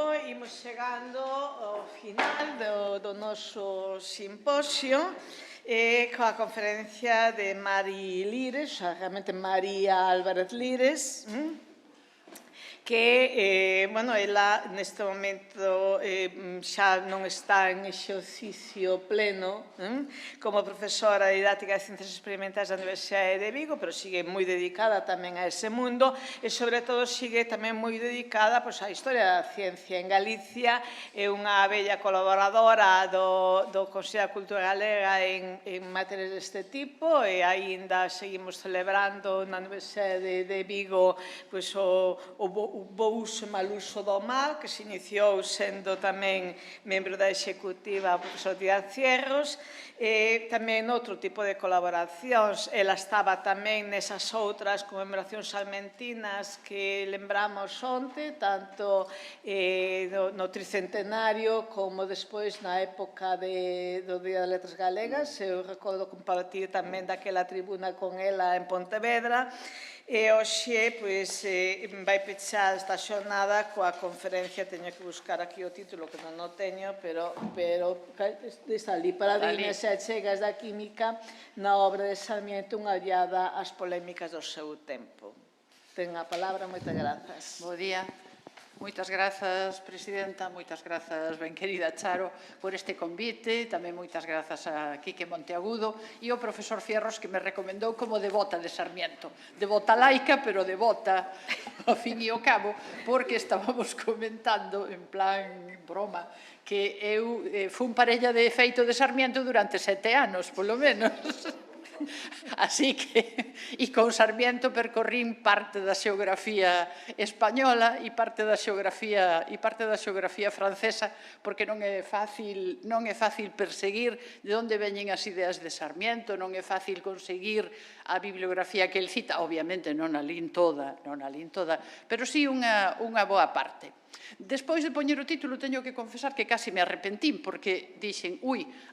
Imos chegando ao final do noso simposio coa conferencia de Mari Lires, realmente María Álvarez Lires, que, ela neste momento xa non está en exercicio pleno como profesora de didáctica de Ciencias Experimentais da Universidade de Vigo, pero sigue moi dedicada tamén a ese mundo e, sobre todo, sigue tamén moi dedicada á historia da ciencia en Galicia. É unha bella colaboradora do Consello da Cultura Galega en materias deste tipo e aínda seguimos celebrando na Universidade de Vigo o bo uso e mal uso do mal, que se iniciou sendo tamén membro da executiva o profesor Díaz Cierros, e tamén outro tipo de colaboracións. Ela estaba tamén nesas outras conmemoracións salmentinas que lembramos onte, tanto no tricentenario como despois na época do Día das Letras Galegas. Eu recordo compartir tamén daquela tribuna con ela en Pontevedra. E hoxe vai pechar esta xornada coa conferencia, teño que buscar aquí o título que non o teño, pero está ali, Paradigmas e achegas da química na obra de Sarmiento, unha ollada ás polémicas do seu tempo. Ten a palabra, moitas grazas. Bo día. Moitas grazas, Presidenta, moitas grazas, ben querida Charo, por este convite, tamén moitas grazas a Quique Monteagudo e ao profesor Fierros que me recomendou como devota de Sarmiento. Devota laica, pero devota ao fin e ao cabo, porque estábamos comentando, en plan broma, que eu fun parella de feito de Sarmiento durante 7 anos, polo menos. Así que, e con Sarmiento percorrín parte da xeografía española e parte da xeografía francesa, porque non é fácil perseguir de onde veñen as ideas de Sarmiento, non é fácil conseguir a bibliografía que el cita, obviamente non a lín toda, pero sí unha boa parte. Despois de poñer o título, teño que confesar que casi me arrepentín, porque dixen,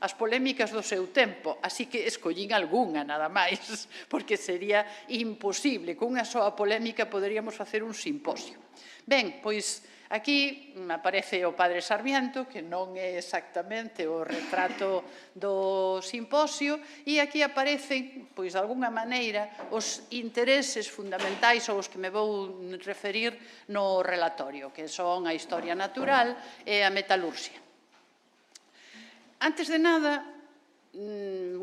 as polémicas do seu tempo, así que escollín algunha, nada máis, porque sería imposible. Con unha soa polémica poderíamos facer un simposio. Ben, pois aquí aparece o padre Sarmiento, que non é exactamente o retrato do simposio, e aquí aparecen, pois, de alguna maneira, os intereses fundamentais aos que me vou referir no relatorio, que son a historia natural e a metalurxia. Antes de nada,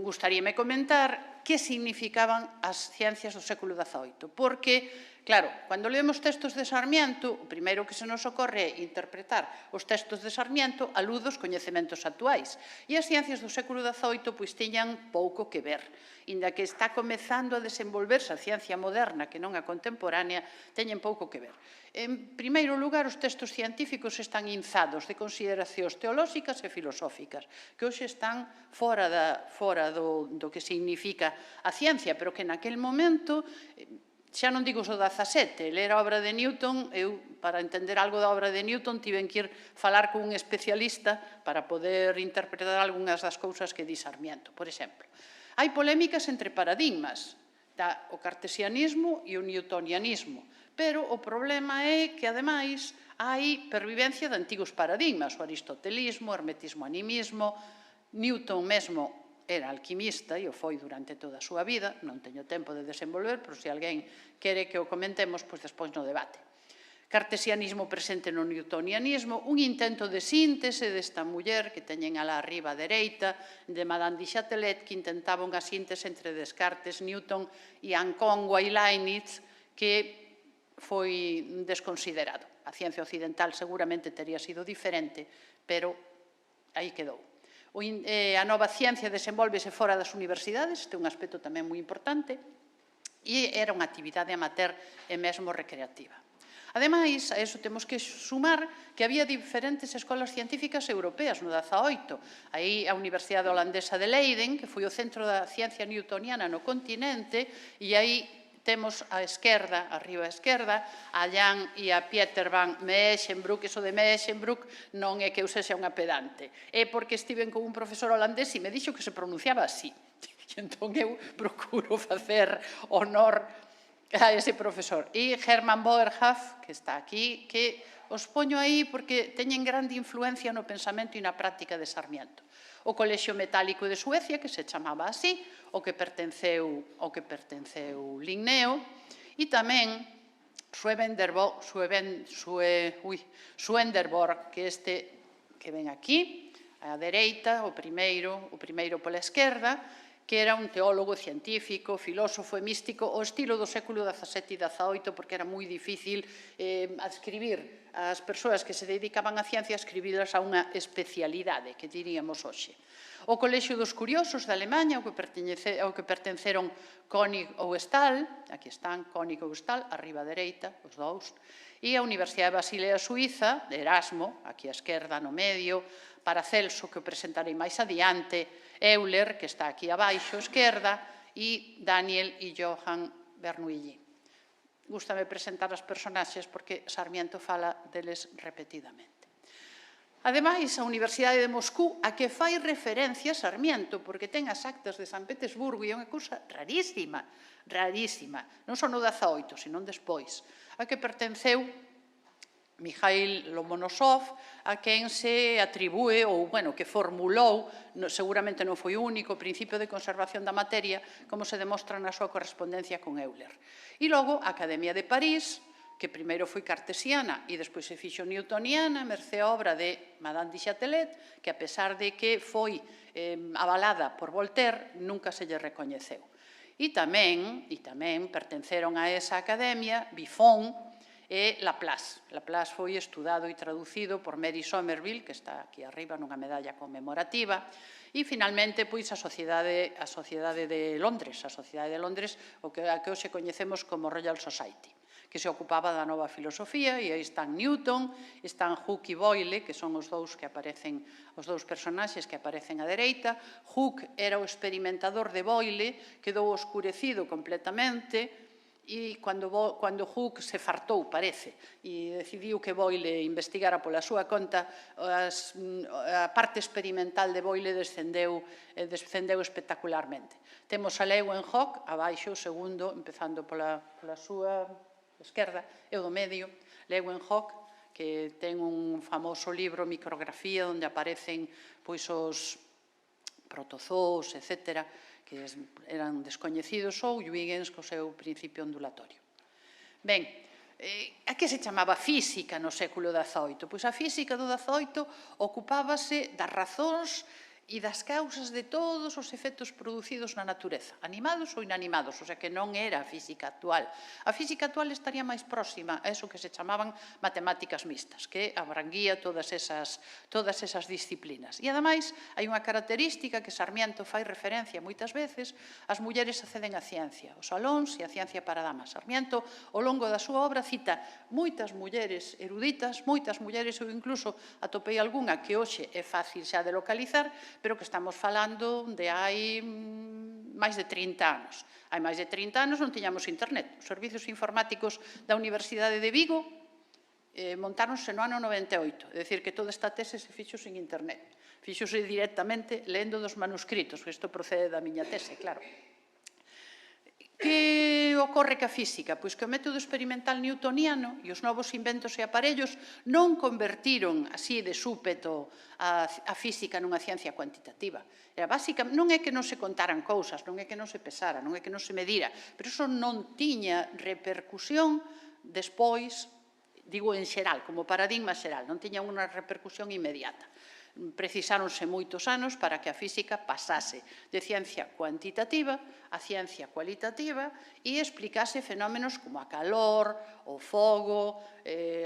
gustaríame comentar que significaban as ciencias do século XVIII, porque, claro, cando leemos textos de Sarmiento, o primeiro que se nos ocorre é interpretar os textos de Sarmiento á luz dos coñecementos actuais. E as ciencias do século XVIII pois tiñan pouco que ver. Inda que está comezando a desenvolverse a ciencia moderna, que non a contemporánea, teñen pouco que ver. En primeiro lugar, os textos científicos están inzados de consideracións teolóxicas e filosóficas, que hoxe están fora do que significa a ciencia, pero que naquel momento, xa non digo o XVII, ler a obra de Newton, eu, para entender algo da obra de Newton, tiven que ir falar con un especialista para poder interpretar algunhas das cousas que di Sarmiento, por exemplo. Hai polémicas entre paradigmas, o cartesianismo e o newtonianismo, pero o problema é que, ademais, hai pervivencia de antigos paradigmas, o aristotelismo, o hermetismo-animismo. Newton mesmo era alquimista e o foi durante toda a súa vida, non teño tempo de desenvolver, pero se alguén quere que o comentemos, pois despois no debate. Cartesianismo presente no newtonianismo, un intento de síntese desta muller que teñen alá arriba a dereita, de Madame du Châtelet, que intentaba unha síntese entre Descartes, Newton e Anconwa e Leibniz, que foi desconsiderado. A ciencia occidental seguramente tería sido diferente, pero aí quedou. A nova ciencia desenvolvese fora das universidades, este é un aspecto tamén moi importante, e era unha actividade amateur e mesmo recreativa. Ademais, a eso temos que sumar que había diferentes escolas científicas europeas no XVIII. Aí a Universidade Holandesa de Leiden, que foi o centro da ciencia newtoniana no continente, e aí temos a esquerda, arriba a esquerda, a Jan e a Pieter van Meeschenbroek. Eso de Meeschenbroek non é que eu sexa unha pedante, é porque estiven con un profesor holandés e me dixo que se pronunciaba así. Entón eu procuro facer honor a ese profesor. E Hermann Boerhaave, que está aquí, que os poño aí porque teñen grande influencia no pensamento e na práctica de Sarmiento. O Colexio Metálico de Suecia, que se chamaba así, o que pertenceu Linneo, e tamén Swedenborg, que este que ven aquí, á dereita, o primeiro pola esquerda, que era un teólogo científico, filósofo e místico, o estilo do século XVII e XVIII, porque era moi difícil escribir as persoas que se dedicaban á ciencia, escribirlas a unha especialidade, que diríamos hoxe. O Colexio dos Curiosos de Alemanha, ao que pertenceron König ou Stahl, aquí están König ou Stahl, arriba a dereita, os dous, e a Universidade de Basilea Suiza, de Erasmo, aquí a esquerda, no medio, Paracelso, que o presentarei máis adiante, Euler, que está aquí abaixo, a esquerda, e Daniel e Johann Bernoulli. Gústame presentar as personaxes porque Sarmiento fala deles repetidamente. Ademais, a Universidade de Moscú, a que fai referencia Sarmiento, porque ten as actas de San Petersburgo e é unha cousa rarísima, non só no 18, senón despois, a que pertenceu Mikhail Lomonosov, a quen se atribúe, ou, bueno, que formulou, seguramente non foi o único, o principio de conservación da materia, como se demostra na súa correspondencia con Euler. E logo, a Academia de París, que primeiro foi cartesiana e despois se fixo newtoniana, mercé a obra de Madame du Châtelet, que a pesar de que foi avalada por Voltaire, nunca se lle recoñeceu. E tamén pertenceron a esa academia Buffon e Laplace. Laplace foi estudado e traducido por Mary Somerville, que está aquí arriba nunha medalla conmemorativa, e finalmente pois a Sociedade de Londres, o que hoxe coñecemos como Royal Society, que se ocupaba da nova filosofía, e aí están Newton, están Hooke e Boyle, que son os dous personaxes que aparecen á dereita. Hooke era o experimentador de Boyle, quedou oscurecido completamente, e cando Hooke se fartou, parece, e decidiu que Boyle investigara pola súa conta, a parte experimental de Boyle descendeu espectacularmente. Temos a Leeuwenhoek, abaixo, o segundo, empezando pola súa esquerda, e o do medio, Leeuwenhoek, que ten un famoso libro, Micrografía, onde aparecen os protozoos, etc., que eran descoñecidos, ou Huygens co seu principio ondulatorio. Ben, a que se chamaba física no século XVIII? Pois a física do XVIII ocupábase das razóns e das causas de todos os efectos producidos na natureza, animados ou inanimados, o sea que non era a física actual. A física actual estaría máis próxima a eso que se chamaban matemáticas mixtas, que abranguía todas esas disciplinas. E, ademais, hai unha característica que Sarmiento fai referencia moitas veces: as mulleres acceden á ciencia, os salóns e a ciencia para damas. Sarmiento, ao longo da súa obra, cita moitas mulleres eruditas, moitas mulleres, ou incluso atopei algunha que hoxe é fácil xa de localizar, pero que estamos falando de hai máis de 30 anos. Hai máis de 30 anos non tiñamos internet. Os servizos informáticos da Universidade de Vigo montáronse no ano 98, é dicir, que toda esta tese se fixo sin internet. Fixose directamente lendo dos manuscritos, que isto procede da miña tese, claro. Que ocorre ca física? Pois que o método experimental newtoniano e os novos inventos e aparellos non convertiron así de súpeto a física nunha ciencia cuantitativa. Non é que non se contaran cousas, non é que non se pesara, non é que non se medira, pero iso non tiña repercusión despois, digo en xeral, como paradigma xeral, non tiña unha repercusión inmediata. Precisáronse moitos anos para que a física pasase de ciencia cuantitativa a ciencia cualitativa e explicase fenómenos como a calor, o fogo,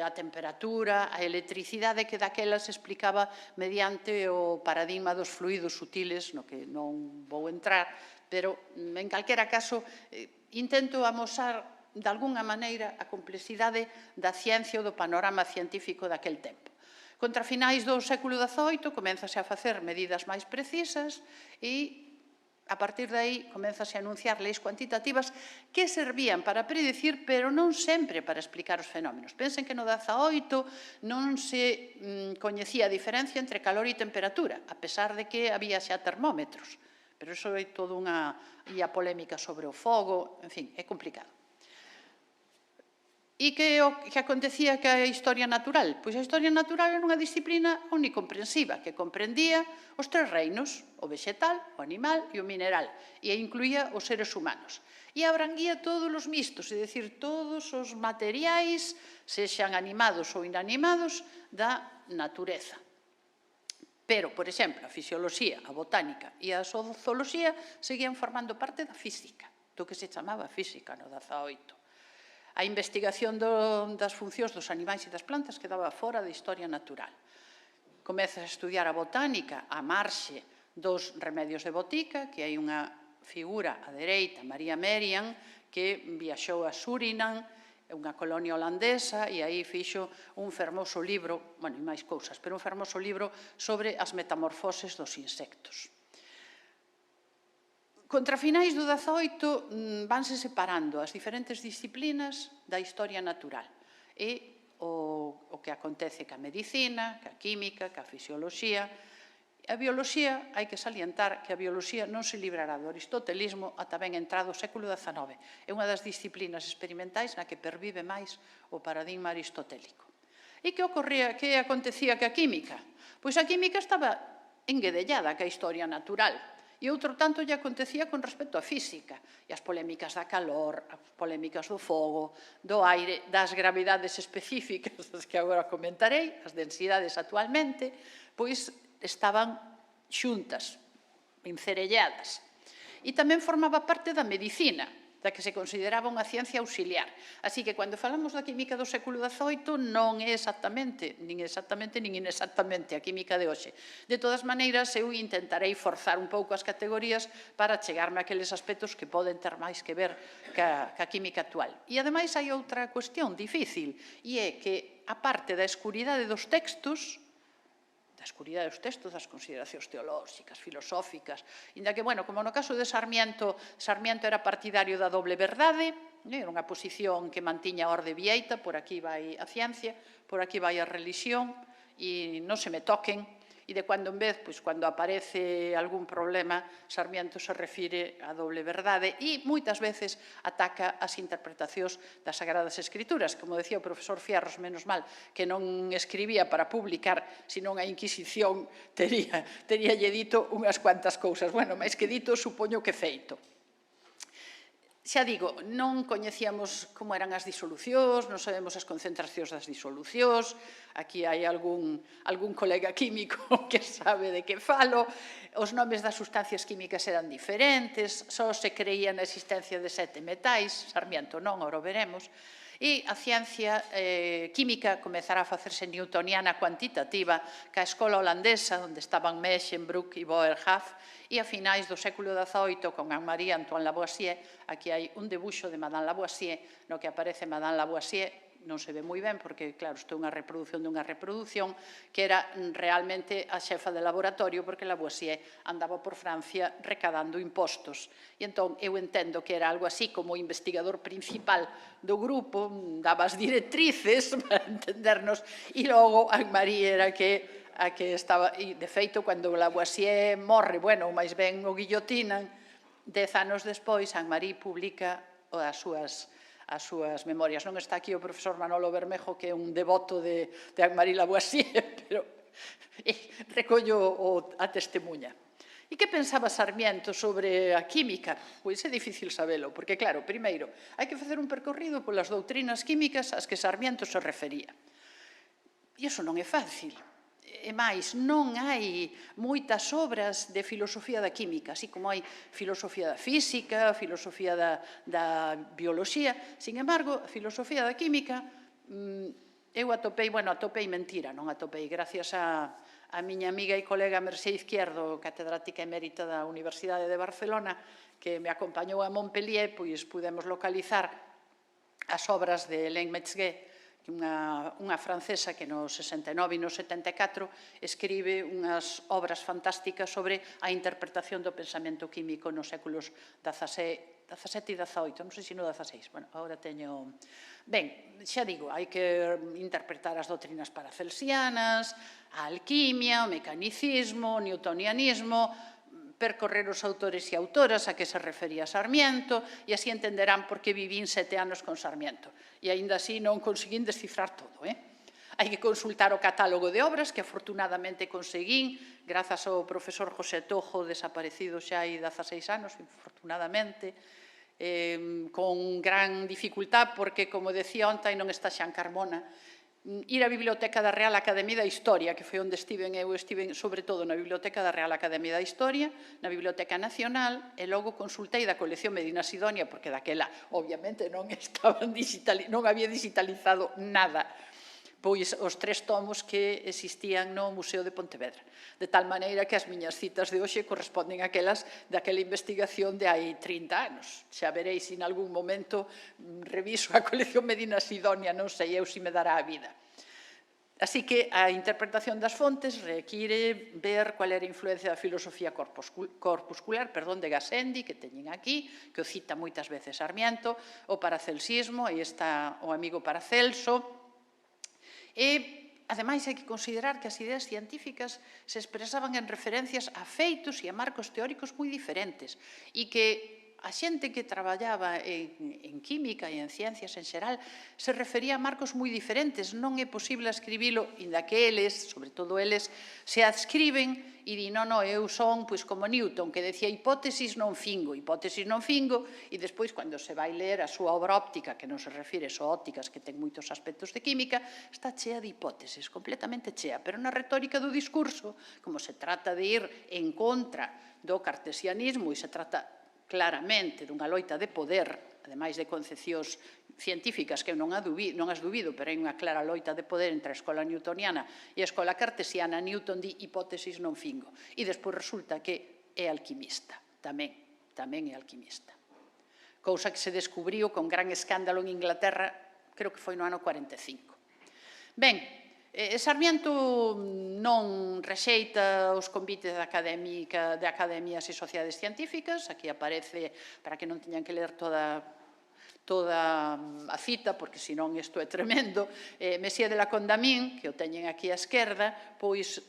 a temperatura, a electricidade, que daquela se explicaba mediante o paradigma dos fluidos sutiles, no que non vou entrar, pero, en calquera caso, intento amosar de algunha maneira a complexidade da ciencia ou do panorama científico daquel tempo. Contra finais do século XVIII comenzase a facer medidas máis precisas e, a partir de aí, comenzase a anunciar leis cuantitativas que servían para predicir, pero non sempre para explicar os fenómenos. Pensen que no XVIII non se coñecía a diferencia entre calor e temperatura, a pesar de que había xa termómetros. Pero iso é toda unha polémica sobre o fogo, en fin, é complicado. E que acontecía que a historia natural? Pois a historia natural era unha disciplina omnicomprensiva que comprendía os tres reinos, o vegetal, o animal e o mineral, e incluía os seres humanos. E abranguía todos os mistos, é dicir, todos os materiais, sexan animados ou inanimados, da natureza. Pero, por exemplo, a fisioloxía, a botánica e a zooloxía seguían formando parte da física, do que se chamaba física no 18. A investigación das funcións dos animais e das plantas quedaba fora da historia natural. Comezas a estudiar a botánica a marxe dos remedios de botica, que hai unha figura á dereita, María Merian, que viaxou a Surinam, unha colonia holandesa, e aí fixo un fermoso libro, bueno, e máis cousas, pero un fermoso libro sobre as metamorfoses dos insectos. Contra finais do 18 vanse separando as diferentes disciplinas da historia natural e o que acontece ca medicina, ca química, ca fisioloxía. A bioloxía, hai que salientar que a bioloxía non se librará do aristotelismo ata ben entrado o século XIX. É unha das disciplinas experimentais na que pervive máis o paradigma aristotélico. E que ocorría, que acontecía ca química? Pois a química estaba enguedellada ca historia natural. E outro tanto lle acontecía con respecto á física, e as polémicas da calor, as polémicas do fogo, do aire, das gravidades específicas, das que agora comentarei, as densidades actualmente, pois estaban xuntas, encerelladas. E tamén formaba parte da medicina, da que se consideraba unha ciencia auxiliar. Así que, cando falamos da química do século XVIII, non é exactamente, nin inexactamente a química de hoxe. De todas maneiras, eu intentarei forzar un pouco as categorías para chegarme a aqueles aspectos que poden ter máis que ver ca química actual. E, ademais, hai outra cuestión difícil, e é que, a parte da escuridade dos textos, das consideracións teolóxicas, filosóficas, inda que, bueno, como no caso de Sarmiento, Sarmiento era partidario da doble verdade, era unha posición que mantiña a orde vieita, por aquí vai a ciencia, por aquí vai a religión, e non se me toquen, e de cando en vez, pois, cando aparece algún problema, Sarmiento se refire á doble verdade e moitas veces ataca as interpretacións das Sagradas Escrituras. Como decía o profesor Fierros, menos mal que non escribía para publicar, senón a Inquisición teríalle dito unhas cuantas cousas. Bueno, máis que dito, supoño que feito. Xa digo, non coñecíamos como eran as disolucións, non sabemos as concentracións das disolucións, aquí hai algún colega químico que sabe de que falo, os nomes das sustancias químicas eran diferentes, só se creía na existencia de 7 metais, Sarmiento non, ora o veremos, e a ciencia química comezará a facerse newtoniana cuantitativa ca escola holandesa, onde estaban Meschenbruck e Boerhaave, e a finais do século XVIII, con Anne-Marie Antoine Lavoisier, aquí hai un debuxo de Madame Lavoisier, no que aparece Madame Lavoisier, non se ve moi ben, porque, claro, isto é unha reproducción dunha reproducción, que era realmente a xefa de laboratorio, porque Lavoisier andaba por Francia recadando impostos. E entón, eu entendo que era algo así como o investigador principal do grupo, daba as directrices, para entendernos, e logo Anne-Marie era a que estaba, e de feito, cando Lavoisier morre, bueno, máis ben o guillotinan, 10 anos despois, Anne-Marie publica as súas memorias. Non está aquí o profesor Manolo Bermejo, que é un devoto de Anne-Marie Lavoisier, pero recollo a testemunha. E que pensaba Sarmiento sobre a química? Pois é difícil sabelo, porque, claro, primeiro, hai que facer un percorrido polas doutrinas químicas ás que Sarmiento se refería. E iso non é fácil. E máis, non hai moitas obras de filosofía da química, así como hai filosofía da física, filosofía da bioloxía. Sin embargo, a filosofía da química, eu atopei mentira, non atopei, gracias a miña amiga e colega Mercé Izquierdo, catedrática emérita da Universidade de Barcelona, que me acompañou a Montpellier, pois pudemos localizar as obras de Hélène Metzger, unha francesa que no 69 e no 74 escribe unhas obras fantásticas sobre a interpretación do pensamento químico nos séculos XVII e XVIII, non sei se no XVI, bueno, agora teño... Ben, xa digo, hai que interpretar as doutrinas paracelsianas, a alquimia, o mecanicismo, o newtonianismo, percorrer os autores e autoras a que se refería Sarmiento, e así entenderán por que vivín 7 anos con Sarmiento. E aínda así non conseguín descifrar todo. Hai que consultar o catálogo de obras que afortunadamente conseguín, grazas ao profesor José Tojo, desaparecido xa hai 16 anos, afortunadamente, con gran dificultad, porque, como decía onte, non está Xan Carmona, ir á Biblioteca da Real Academia da Historia, que foi onde estiven, eu estiven sobre todo na Biblioteca da Real Academia da Historia, na Biblioteca Nacional, e logo consultei da colección Medina Sidonia, porque daquela, obviamente, non había digitalizado nada, pois os 3 tomos que existían no Museo de Pontevedra. De tal maneira que as miñas citas de hoxe corresponden àquelas daquela investigación de hai 30 anos. Xa veréis se en algún momento reviso a colección Medina Sidonia, non sei eu se me dará a vida. Así que a interpretación das fontes require ver cual era a influencia da filosofía corpuscular, de Gassendi, que teñen aquí, que o cita moitas veces Sarmiento, o paracelsismo, aí está o amigo Paracelso. E, ademais, hai que considerar que as ideas científicas se expresaban en referencias a feitos e a marcos teóricos moi diferentes e que a xente que traballaba en química e en ciencias en xeral se refería a marcos moi diferentes. Non é posible escribilo, inda que eles, sobre todo eles, se adscriben e di, non, eu son como Newton, que decía hipótesis non fingo, e despois, cando se vai ler a súa obra óptica, que non se refire só a ópticas, que ten moitos aspectos de química, está chea de hipótesis, completamente chea. Pero na retórica do discurso, como se trata de ir en contra do cartesianismo e se trata claramente dunha loita de poder, ademais de concepcións científicas que non as dubido, pero hai unha clara loita de poder entre a escola newtoniana e a escola cartesiana. Newton di hipótesis non fingo. E despois resulta que é alquimista, tamén é alquimista. Cousa que se descubriu con gran escándalo en Inglaterra, creo que foi no ano 45. Ben, Sarmiento non rexeita os convites de academias e sociedades científicas. Aquí aparece, para que non teñan que ler toda a cita, porque senón isto é tremendo, Messier de la Condamine, que o teñen aquí á esquerda, pois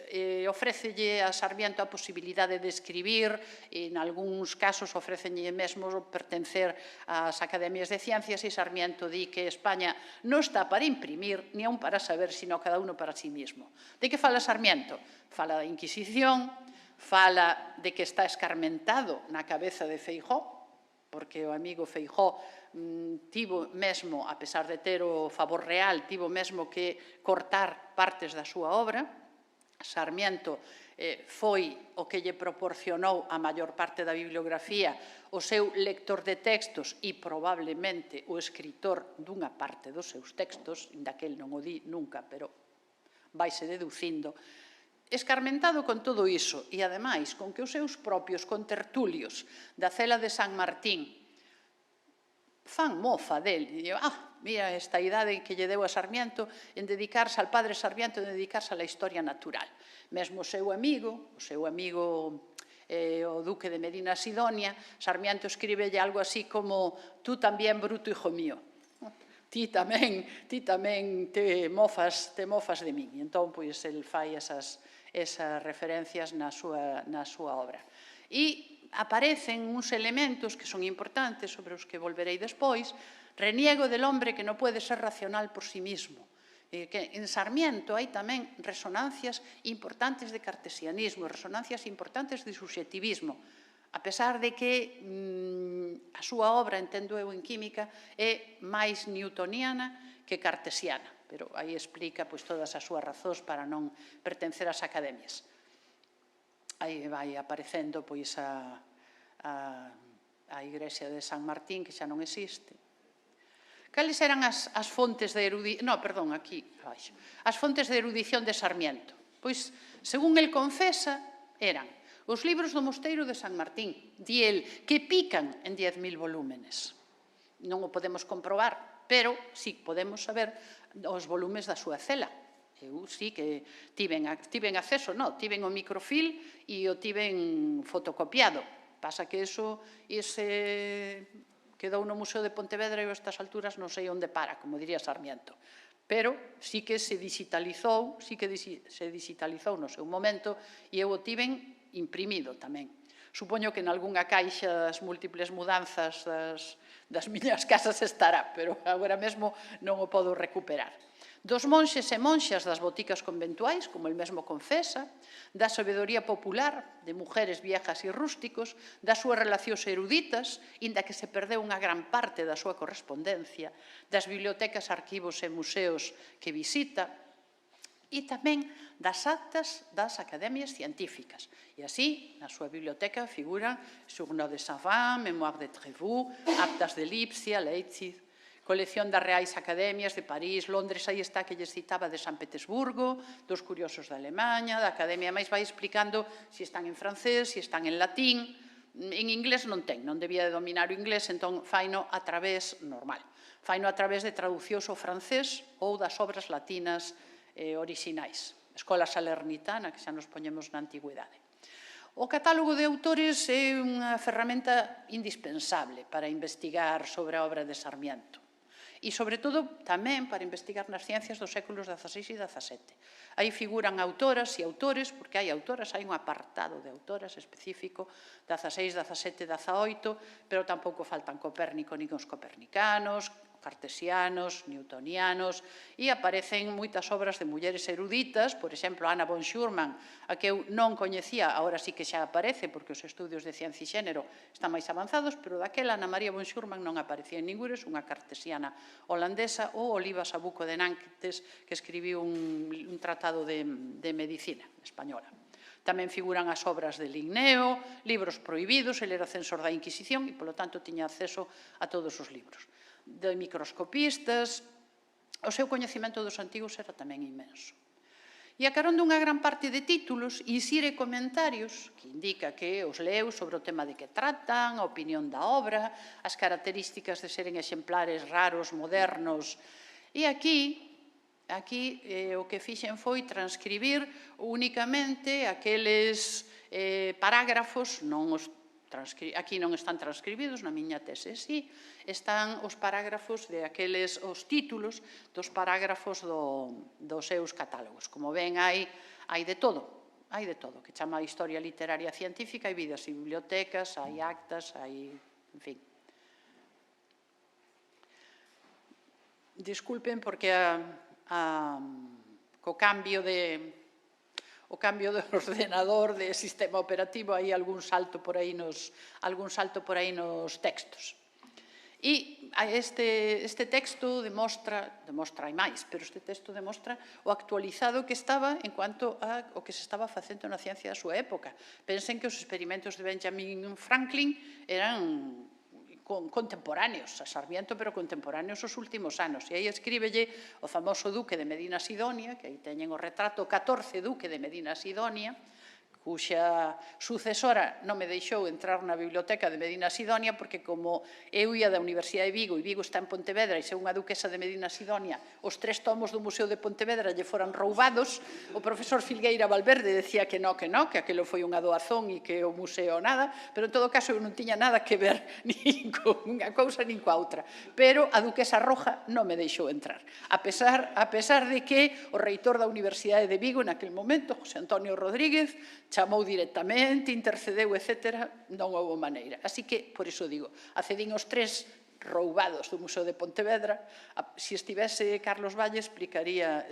ofrécelle a Sarmiento a posibilidade de escribir, e en algúns casos ofrécenlle mesmo pertencer ás academias de ciencias, e Sarmiento di que España non está para imprimir, ni aún para saber, sino cada uno para sí mismo. De que fala Sarmiento? Fala da Inquisición, fala de que está escarmentado na cabeza de Feijóo, porque o amigo Feijóo tivo mesmo, a pesar de ter o favor real, tivo mesmo que cortar partes da súa obra. Sarmiento foi o que lle proporcionou a maior parte da bibliografía, o seu lector de textos e probablemente o escritor dunha parte dos seus textos, inda que el non o di nunca, pero vaise deducindo. Escarmentado con todo iso e, ademais, con que os seus propios contertulios da cela de San Martín fan mofa del, e digo, mira esta idade que lle deu a Sarmiento en dedicarse al padre Sarmiento, en dedicarse a la historia natural. Mesmo o seu amigo, o duque de Medina Sidonia, Sarmiento escríbelle algo así como tú tamén, bruto, hijo mío. Ti tamén te mofas de min. E entón, pois, el fai esas referencias na súa obra. E aparecen uns elementos que son importantes, sobre os que volverei despois. Reniego del hombre que non pode ser racional por sí mismo. En Sarmiento hai tamén resonancias importantes de cartesianismo, resonancias importantes de subxectivismo, a pesar de que a súa obra, entendo eu en química, é máis newtoniana que cartesiana, pero aí explica todas as súas razóns para non pertencer ás academias. Aí vai aparecendo a igrexa de San Martín, que xa non existe. Cales eran as fontes de erudición? Non, perdón, aquí abaixo. As fontes de erudición de Sarmiento. Pois, según el confesa, eran os libros do mosteiro de San Martín, di el, que pican en 10.000 volúmenes. Non o podemos comprobar, pero sí podemos saber os volumes da súa cela. Eu sí que tiven acceso, tiven o microfilm e o tiven fotocopiado. Pasa que ese quedou no Museo de Pontevedra e a estas alturas non sei onde para, como diría Sarmiento. Pero sí que se digitalizou no seu momento e eu o tiven imprimido tamén. Supoño que en algunha caixa das múltiples mudanzas das miñas casas estará, pero agora mesmo non o podo recuperar. Dos monxes e monxas das boticas conventuais, como el mesmo confesa, da sabedoría popular de mujeres viejas e rústicos, das súas relacións eruditas, inda que se perdeu unha gran parte da súa correspondencia, das bibliotecas, arquivos e museos que visita, e tamén das actas das academias científicas. E así, na súa biblioteca figuran Journaux de Saint-Vint, Mémoire de Trévoux, actas de Lipsia, Leipzig, colección das Reais Academias de París, Londres, aí está que lles citaba, de San Petersburgo, dos curiosos de Alemanha, da Academia, máis vai explicando se están en francés, se están en latín, en inglés non ten, non debía de dominar o inglés, entón faino a través normal. Faino a través de traducións ao francés ou das obras latinas orixinais. Escola Salernitana, que xa nos poñemos na antigüidade. O catálogo de autores é unha ferramenta indispensable para investigar sobre a obra de Sarmiento e, sobre todo, tamén para investigar nas ciencias dos séculos XVI e XVII. Aí figuran autoras e autores, porque hai autoras, hai un apartado de autoras específico, XVI, XVII, XVIII, pero tampouco faltan Copérnico nin os copernicanos, cartesianos, newtonianos, e aparecen moitas obras de mulleres eruditas, por exemplo, Anna von Schurman, a que eu non coñecía, agora sí que xa aparece, porque os estudios de ciencia e xénero están máis avanzados, pero daquela Ana María von Schurman non aparecía en ningures, unha cartesiana holandesa, ou Oliva Sabuco de Nantes, que escribiu un tratado de medicina española. Tamén figuran as obras de Linneo, libros prohibidos, ele era censor da Inquisición e, polo tanto, tiña acceso a todos os libros. De microscopistas, o seu coñecemento dos antigos era tamén inmenso. E a carón dunha gran parte de títulos, insire comentarios que indica que os leu sobre o tema de que tratan, a opinión da obra, as características de seren exemplares raros, modernos. E aquí o que fixen foi transcribir únicamente aqueles parágrafos, aquí non están transcribidos na miña tese, sí, están os parágrafos de aqueles, os títulos dos parágrafos dos seus catálogos. Como ven, hai de todo, que chama Historia Literaria Científica, hai vidas e bibliotecas, hai actas, hai, en fin. Disculpen porque co cambio do ordenador, de sistema operativo, hai algún salto por aí nos textos. E este texto demostra, hai máis, pero este texto demostra o actualizado que estaba en cuanto ao que se estaba facendo na ciencia da súa época. Pensen que os experimentos de Benjamin Franklin eran contemporáneos a Sarmiento, pero contemporáneos os últimos anos. E aí escríbelle o famoso duque de Medina Sidonia, que aí teñen o retrato 14 duque de Medina Sidonia, cuxa sucesora non me deixou entrar na biblioteca de Medina Sidonia porque como eu ia da Universidade de Vigo e Vigo está en Pontevedra e sei unha duquesa de Medina Sidonia, os 3 tomos do Museo de Pontevedra lle foran roubados, o profesor Filgueira Valverde decía que aquilo foi unha doazón e que o museo nada, pero en todo caso eu non tiña nada que ver nin con unha cousa nin coa outra. Pero a duquesa Roja non me deixou entrar, a pesar de que o reitor da Universidade de Vigo naquele momento, José Antonio Rodríguez, chamou directamente, intercedeu, etc. Non houve maneira. Así que, por iso digo, accedín os 3 roubados do Museo de Pontevedra. Se estivese Carlos Valle explicaría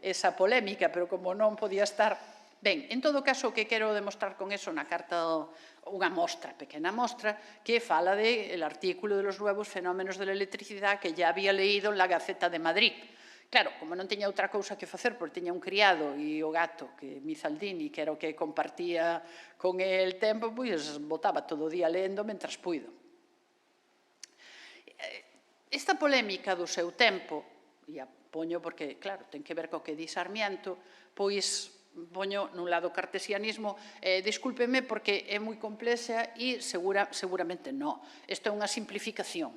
esa polémica, pero como non podía estar... Ben, en todo caso, o que quero demostrar con eso na carta, unha mostra, pequena mostra, que fala del artículo de los nuevos fenómenos de la electricidad que ya había leído en la Gaceta de Madrid. Claro, como non tiña outra cousa que facer, porque tiña un criado e o gato, que Mizaldini, que era o que compartía con el tempo, pois botaba todo o día lendo mentras puido. Esta polémica do seu tempo, e a poño porque, claro, ten que ver co que di Sarmiento, pois poño nun lado cartesianismo, discúlpeme porque é moi complexa e seguramente non. Isto é unha simplificación,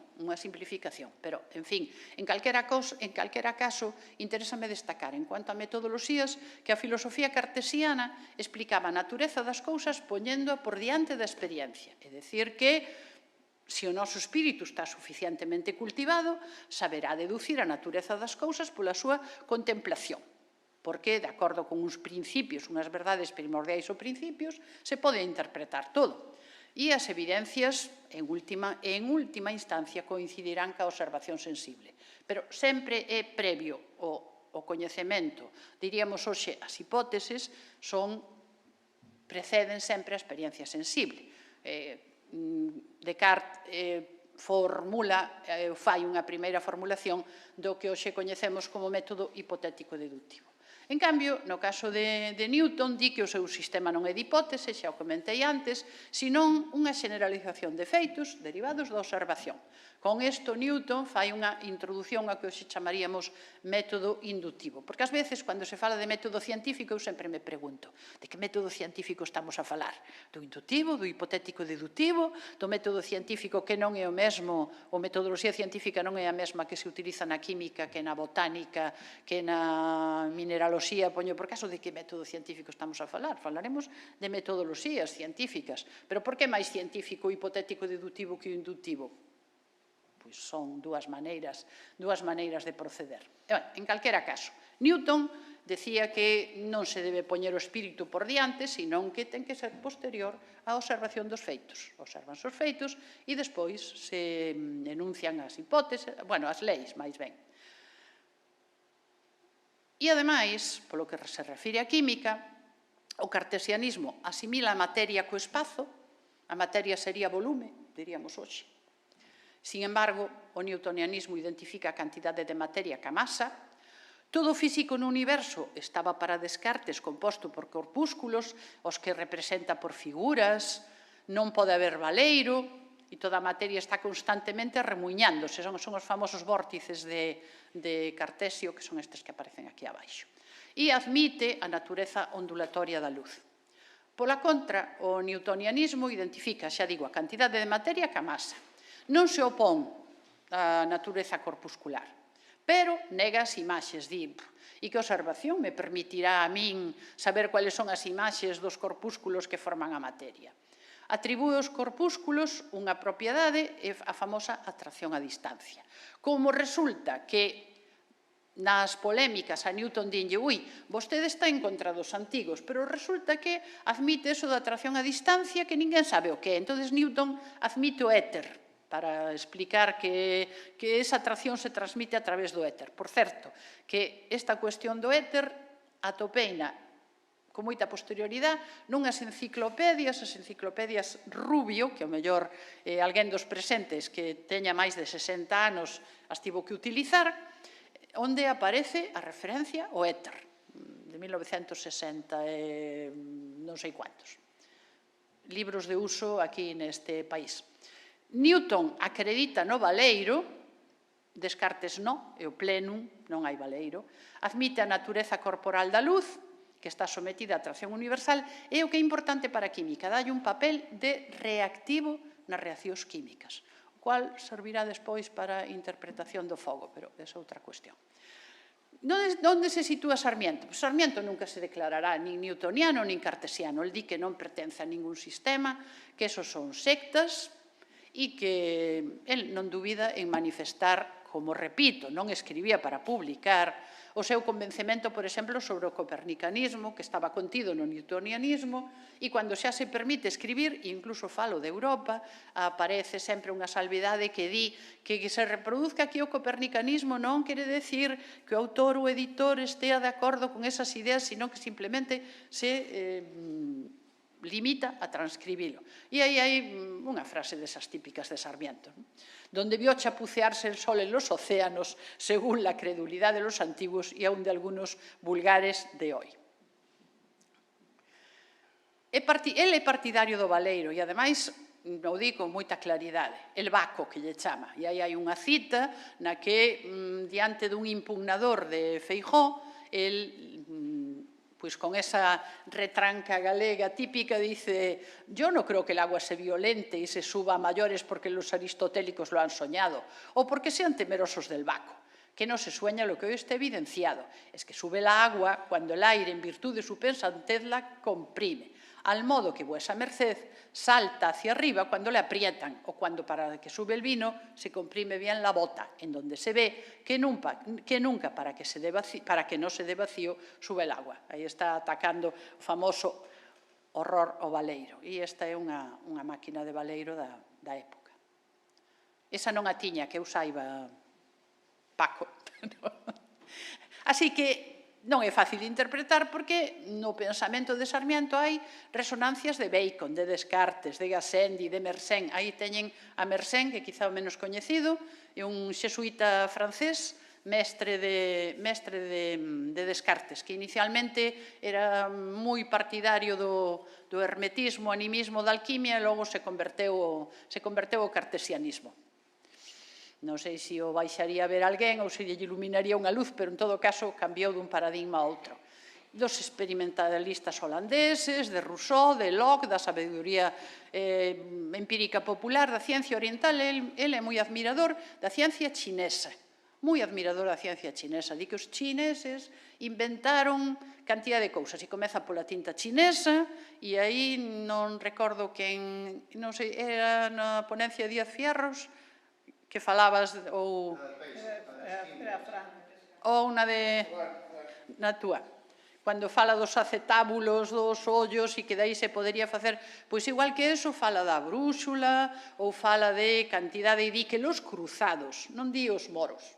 pero, en fin, en calquera caso, interésame destacar, en cuanto a metodoloxías, que a filosofía cartesiana explicaba a natureza das cousas poñendo por diante da experiencia. É dicir que, se o noso espírito está suficientemente cultivado, saberá deducir a natureza das cousas pola súa contemplación. porque, de acordo con uns principios, unhas verdades primordiais ou principios, se pode interpretar todo. E as evidencias, en última instancia, coincidirán ca observación sensible. Pero sempre é previo o coñecemento. Diríamos hoxe, as hipóteses preceden sempre a experiencia sensible. Descartes fai unha primeira formulación do que hoxe coñecemos como método hipotético deductivo. En cambio, no caso de Newton, di que o seu sistema non é de hipótese, xa o comentei antes, senón unha generalización de feitos derivados da observación. Con isto, Newton fai unha introdución a que hoxe chamaríamos método inductivo. Porque ás veces, cando se fala de método científico, eu sempre me pregunto, de que método científico estamos a falar? Do inductivo, do hipotético deductivo, do método científico que non é o mesmo, ou metodoloxía científica non é a mesma que se utiliza na química, que na botánica, que na mineraloxía, poño por caso de que método científico estamos a falar. Falaremos de metodoloxías científicas. Pero por que máis científico o hipotético deductivo que o inductivo? Pois son dúas maneiras de proceder. En calquera caso, Newton decía que non se debe poñer o espírito por diante, senón que ten que ser posterior á observación dos feitos. Observanse os feitos e despois se enuncian as hipóteses, as leis, máis ben. E, ademais, polo que se refire á química, o cartesianismo asimila a materia co espazo, a materia sería volume, diríamos hoxe. Sin embargo, o newtonianismo identifica a cantidade de materia ca masa. Todo físico no universo estaba para Descartes composto por corpúsculos, os que representa por figuras, non pode haber baleiro, e toda a materia está constantemente remuñándose. Son os famosos vórtices de Cartesio, que son estes que aparecen aquí abaixo. E admite a natureza ondulatoria da luz. Pola contra, o newtonianismo identifica, xa digo, a cantidade de materia ca masa. Non se opón á natureza corpuscular, pero nega as imaxes, di, e que observación me permitirá a min saber cuáles son as imaxes dos corpúsculos que forman a materia. Atribúe aos corpúsculos unha propiedade, a famosa atracción a distancia. Como resulta que nas polémicas a Newton dinlle, vostede está en contra dos antigos, pero resulta que admite eso da atracción a distancia que ninguén sabe o que é. Entón, Newton admite o éter para explicar que esa atracción se transmite a través do éter. Por certo, que esta cuestión do éter atopeina con moita posterioridade nunhas enciclopedias, as enciclopedias Rubio, que ao mellor alguén dos presentes que teña máis de 60 anos as tivo que utilizar, onde aparece a referencia ao éter, de 1960 e non sei cuántos. Libros de uso aquí neste país. Newton acredita no baleiro, Descartes non, é o plenum, non hai baleiro, admite a natureza corporal da luz, que está sometida á atracción universal, e o que é importante para a química, dalle un papel de reactivo nas reaccións químicas, o cual servirá despois para a interpretación do fogo, pero é outra cuestión. Onde se sitúa Sarmiento? Sarmiento nunca se declarará nin newtoniano nin cartesiano. El di que non pertence a ningún sistema, que esos son sectas, e que el non dubida en manifestar, como repito, non escribía para publicar, o seu convencemento, por exemplo, sobre o copernicanismo, que estaba contido no newtonianismo, e cando xa se permite escribir, incluso falo de Europa, aparece sempre unha salvidade que di que se reproduzca aquí o copernicanismo non quere decir que o autor ou editor estea de acordo con esas ideas, sino que simplemente se limita a transcribilo. E aí hai unha frase desas típicas de Sarmiento, donde vio chapucearse el sol en los océanos según la credulidad de los antiguos y aún de algunos vulgares de hoy. El é partidario do baleiro e, ademais, o di con moita claridade, el Baco, que lle chama. E aí hai unha cita na que, diante dun impugnador de Feijóo, el, pois con esa retranca galega típica, dice: yo no creo que el agua se violente y se suba a mayores porque los aristotélicos lo han soñado, o porque sean temerosos del Baco. que no se sueña lo que hoy está evidenciado, es que sube el agua cuando el aire, en virtud de su pensantez, la comprime, al modo que vuesa merced salta hacia arriba cuando le aprietan o cuando para que sube el vino se comprime bien la bota, en donde se ve que nunca para que no se dé vacío sube el agua. Aí está atacando o famoso horror ao baleiro. E esta é unha máquina de baleiro da época. Esa non a tiña que eu saiba Paco. Así que non é fácil de interpretar porque no pensamento de Sarmiento hai resonancias de Bacon, de Descartes, de Gassendi, de Mersenne. Aí teñen a Mersenne, que quizá o menos coñecido, é un xesuíta francés, mestre de Descartes, que inicialmente era moi partidario do hermetismo, animismo da alquimia e logo se converteu ao cartesianismo. Non sei se o baixaría a ver alguén ou se lle iluminaría unha luz, pero en todo caso cambiou dun paradigma a outro. Dos experimentalistas holandeses, de Rousseau, de Locke, da sabedoría empírica popular, da ciencia oriental. El é moi admirador da ciencia chinesa, moi admirador da ciencia chinesa. Di que os chineses inventaron cantidad de cousas, e comeza pola tinta chinesa, e aí non recordo quen, non sei, era na ponencia de Díaz Fierros, que falabas, ou unha na túa, cando fala dos acetábulos, dos ollos, e que dai se podería facer, pois igual que eso, fala da brúxula, ou fala de cantidade, e di que los cruzados, non di os moros,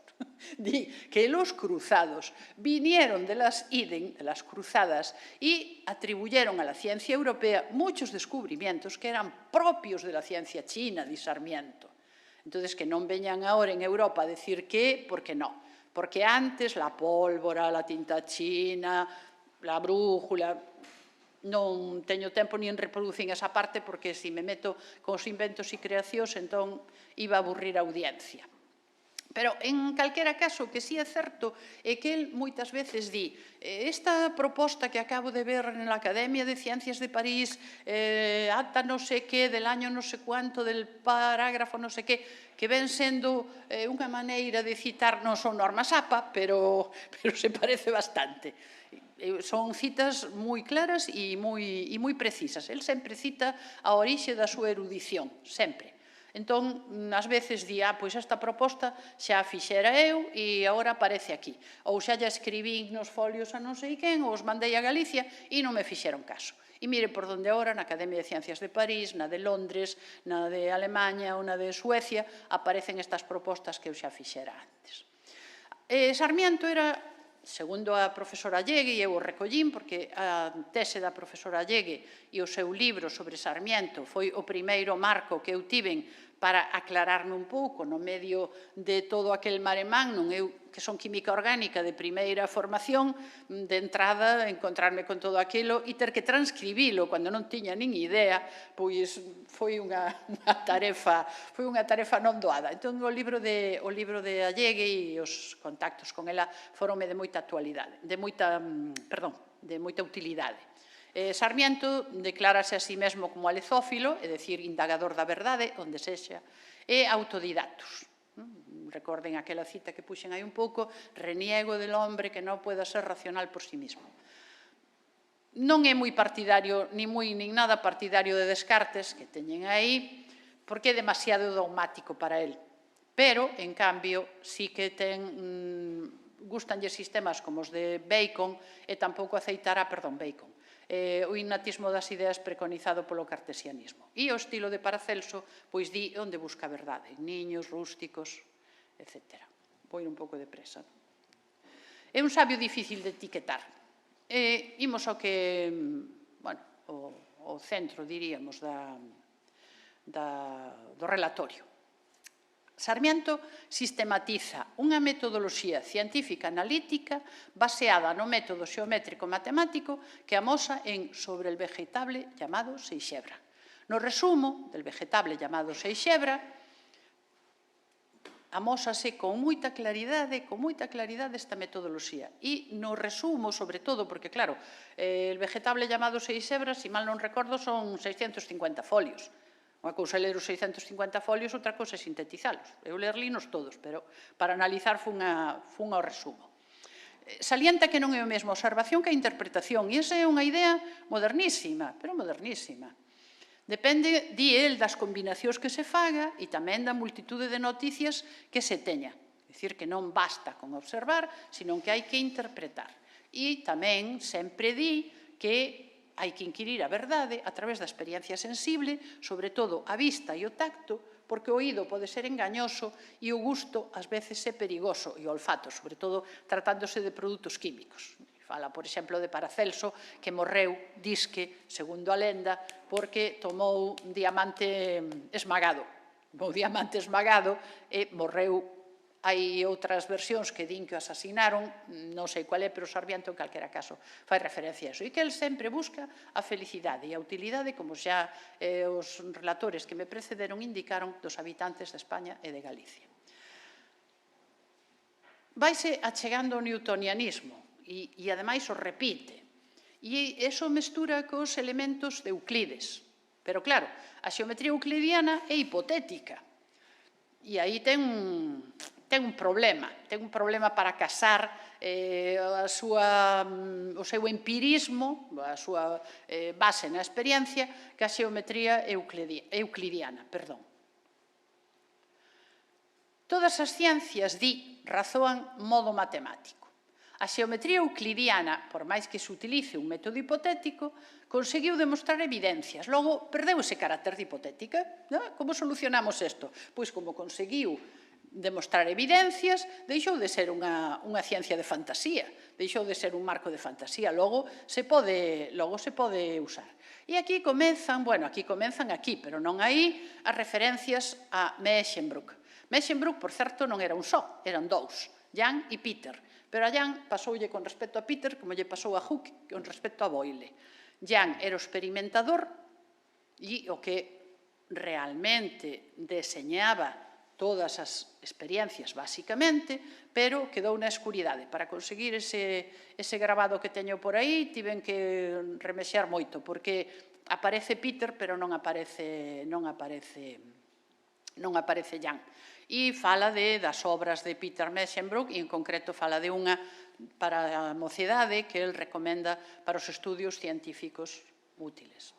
di que los cruzados vinieron de las cruzadas y atribuyeron a la ciencia europea muchos descubrimientos que eran propios de la ciencia china, di Sarmiento. Entonces, que non veñan agora en Europa a decir que, porque non. Porque antes la pólvora, la tinta china, la brújula, non teño tempo nin reproducir esa parte porque se me meto con os inventos e creacións, entón iba a aburrir a audiencia. Pero, en calquera caso, que sí é certo é que el moitas veces di esta proposta que acabo de ver na Academia de Ciencias de París, ata non sei que, del año non sei cuánto, del parágrafo non sei que ven sendo unha maneira de citar, non son normas APA, pero se parece bastante. Son citas moi claras e moi precisas. El sempre cita a orixe da súa erudición, sempre. Entón, ás veces di, pois esta proposta xa a fixera eu e agora aparece aquí. Ou xa lla escribín nos folios a non sei quen, ou os mandei a Galicia e non me fixeron caso. E mire por donde agora, na Academia de Ciencias de París, na de Londres, na de Alemanha ou na de Suecia, aparecen estas propostas que eu xa fixera antes. Sarmiento era, segundo a profesora Llegue, e eu o recollín porque a tese da profesora Llegue e o seu libro sobre Sarmiento foi o primeiro marco que eu tiven para aclararme un pouco no medio de todo aquel mare magnum, eu que son química orgánica de primeira formación, de entrada, encontrarme con todo aquilo e ter que transcribilo cando non tiña nin idea, pois foi unha tarefa non doada. Entón, o libro de Allegue e os contactos con ela foronme de moita actualidade, de moita utilidade. Sarmiento declárase a sí mesmo como alezófilo, é dicir, indagador da verdade, onde sexa, e autodidactus. Recorden aquela cita que puxen aí un pouco, reniego del hombre que non pueda ser racional por sí mismo. Non é moi partidario, nin nada partidario de Descartes, que teñen aí, porque é demasiado dogmático para él. Pero, en cambio, sí que gustanlle sistemas como os de Bacon e tampouco aceitará, Bacon, o innatismo das ideas preconizado polo cartesianismo. E o estilo de Paracelso, pois di onde busca a verdade, niños, rústicos, etc. Vou ir un pouco depresa. É un sabio difícil de etiquetar. Imos ao que, o centro, diríamos, do relatorio. Sarmiento sistematiza unha metodoloxía científica analítica baseada no método xeométrico matemático que amosa en Sobre el vegetable llamado Seixebra. No resumo del vegetable llamado Seixebra, amósase con moita claridade esta metodoloxía. E no resumo, sobre todo, porque, claro, el vegetable llamado Seixebra, se mal non recordo, son 650 folios. Unha cousa é ler os 650 folios, outra cousa é sintetizalos. Eu lerlinos todos, pero para analizar fun ao resumo. Salienta que non é o mesmo a observación que a interpretación, e esa é unha idea modernísima, pero modernísima. Depende, di el, das combinacións que se faga e tamén da multitude de noticias que se teña. É dicir, que non basta con observar, senón que hai que interpretar. E tamén sempre di que hai que inquirir a verdade a través da experiencia sensible, sobre todo a vista e o tacto, porque o oído pode ser engañoso e o gusto ás veces é perigoso, e o olfato, sobre todo tratándose de produtos químicos. Fala, por exemplo, de Paracelso, que morreu, disque, segundo a lenda, porque tomou diamante esmagado. O diamante esmagado e morreu. Hai outras versións que din que o asasinaron, non sei cual é, pero Sarmiento, en calquera caso, fai referencia a eso. E que el sempre busca a felicidade e a utilidade, como xa os relatores que me precederon indicaron, dos habitantes de España e de Galicia. Vaise achegando o newtonianismo e ademais o repite. E iso mestura cos elementos de Euclides. Pero claro, a xeometría euclidiana é hipotética. E aí ten un problema para casar o seu empirismo, a súa base na experiencia, que a xeometría euclidiana. Todas as ciencias, di, razoan modo matemático. A xeometría euclidiana, por máis que se utilice un método hipotético, conseguiu demostrar evidencias. Logo, perdeu ese carácter de hipotética. Como solucionamos isto? Pois como conseguiu demostrar evidencias, deixou de ser unha ciencia de fantasía, deixou de ser un marco de fantasía, logo se pode usar. E aquí comenzan, pero non aí, as referencias a Meschenbruck. Meschenbruck, por certo, non era un só, eran dous, Young e Peter, pero a Young pasoulle con respecto a Peter como lle pasou a Hooke con respecto a Boyle. Young era o experimentador e o que realmente deseñaba todas as experiencias, basicamente, pero quedou na escuridade. Para conseguir ese grabado que teño por aí, tiven que remexer moito, porque aparece Peter, pero non aparece Young. E fala das obras de Peter Meschenbruck, e en concreto fala de unha para a mocidade que el recomenda para os estudios científicos útiles.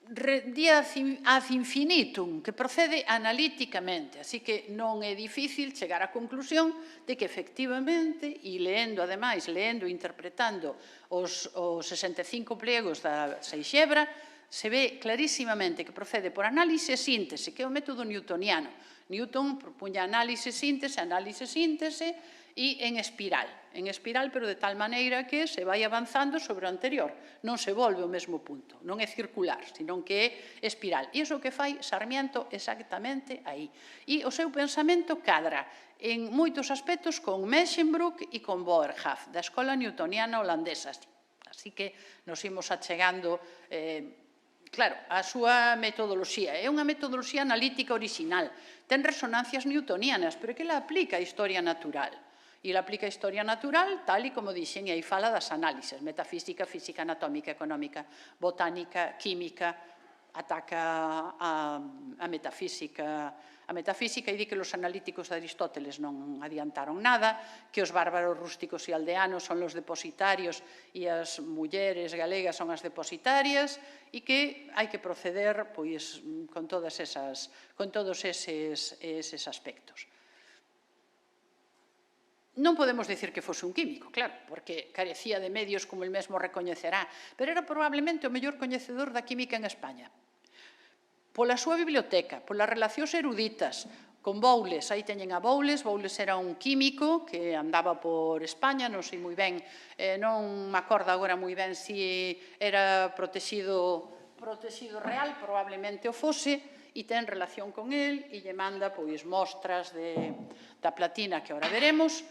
Di ad infinitum, que procede analíticamente, así que non é difícil chegar á conclusión de que efectivamente, e lendo e interpretando os 65 pliegos da Seixebra, se ve clarísimamente que procede por análise e síntese, que é o método newtoniano. Newton propuña análise, síntese, e en espiral, pero de tal maneira que se vai avanzando sobre o anterior. Non se volve ao mesmo punto, non é circular, senón que é espiral. E iso que fai Sarmiento exactamente aí. E o seu pensamento cadra en moitos aspectos con Meschenbruck e con Boerhaave, da escola newtoniana holandesa. Así que nos imos achegando claro, a súa metodoloxía. É unha metodoloxía analítica original. Ten resonancias newtonianas, pero que ela aplica a historia natural. E ela aplica a historia natural tal e como dixen, e aí fala das análises, metafísica, física anatómica, económica, botánica, química, ataca a metafísica e di que os analíticos de Aristóteles non adiantaron nada, que os bárbaros rústicos e aldeanos son os depositarios e as mulleres galegas son as depositarias e que hai que proceder con todos eses aspectos. Non podemos dicir que fose un químico, claro, porque carecía de medios como el mesmo recoñecerá, pero era probablemente o mellor coñecedor da química en España. Pola súa biblioteca, polas relacións eruditas, con Boules, aí teñen a Boules era un químico que andaba por España, non sei moi ben, non me acordo agora moi ben se era protegido real, probablemente o fose, e ten relación con el e lle manda mostras da platina que ahora veremos,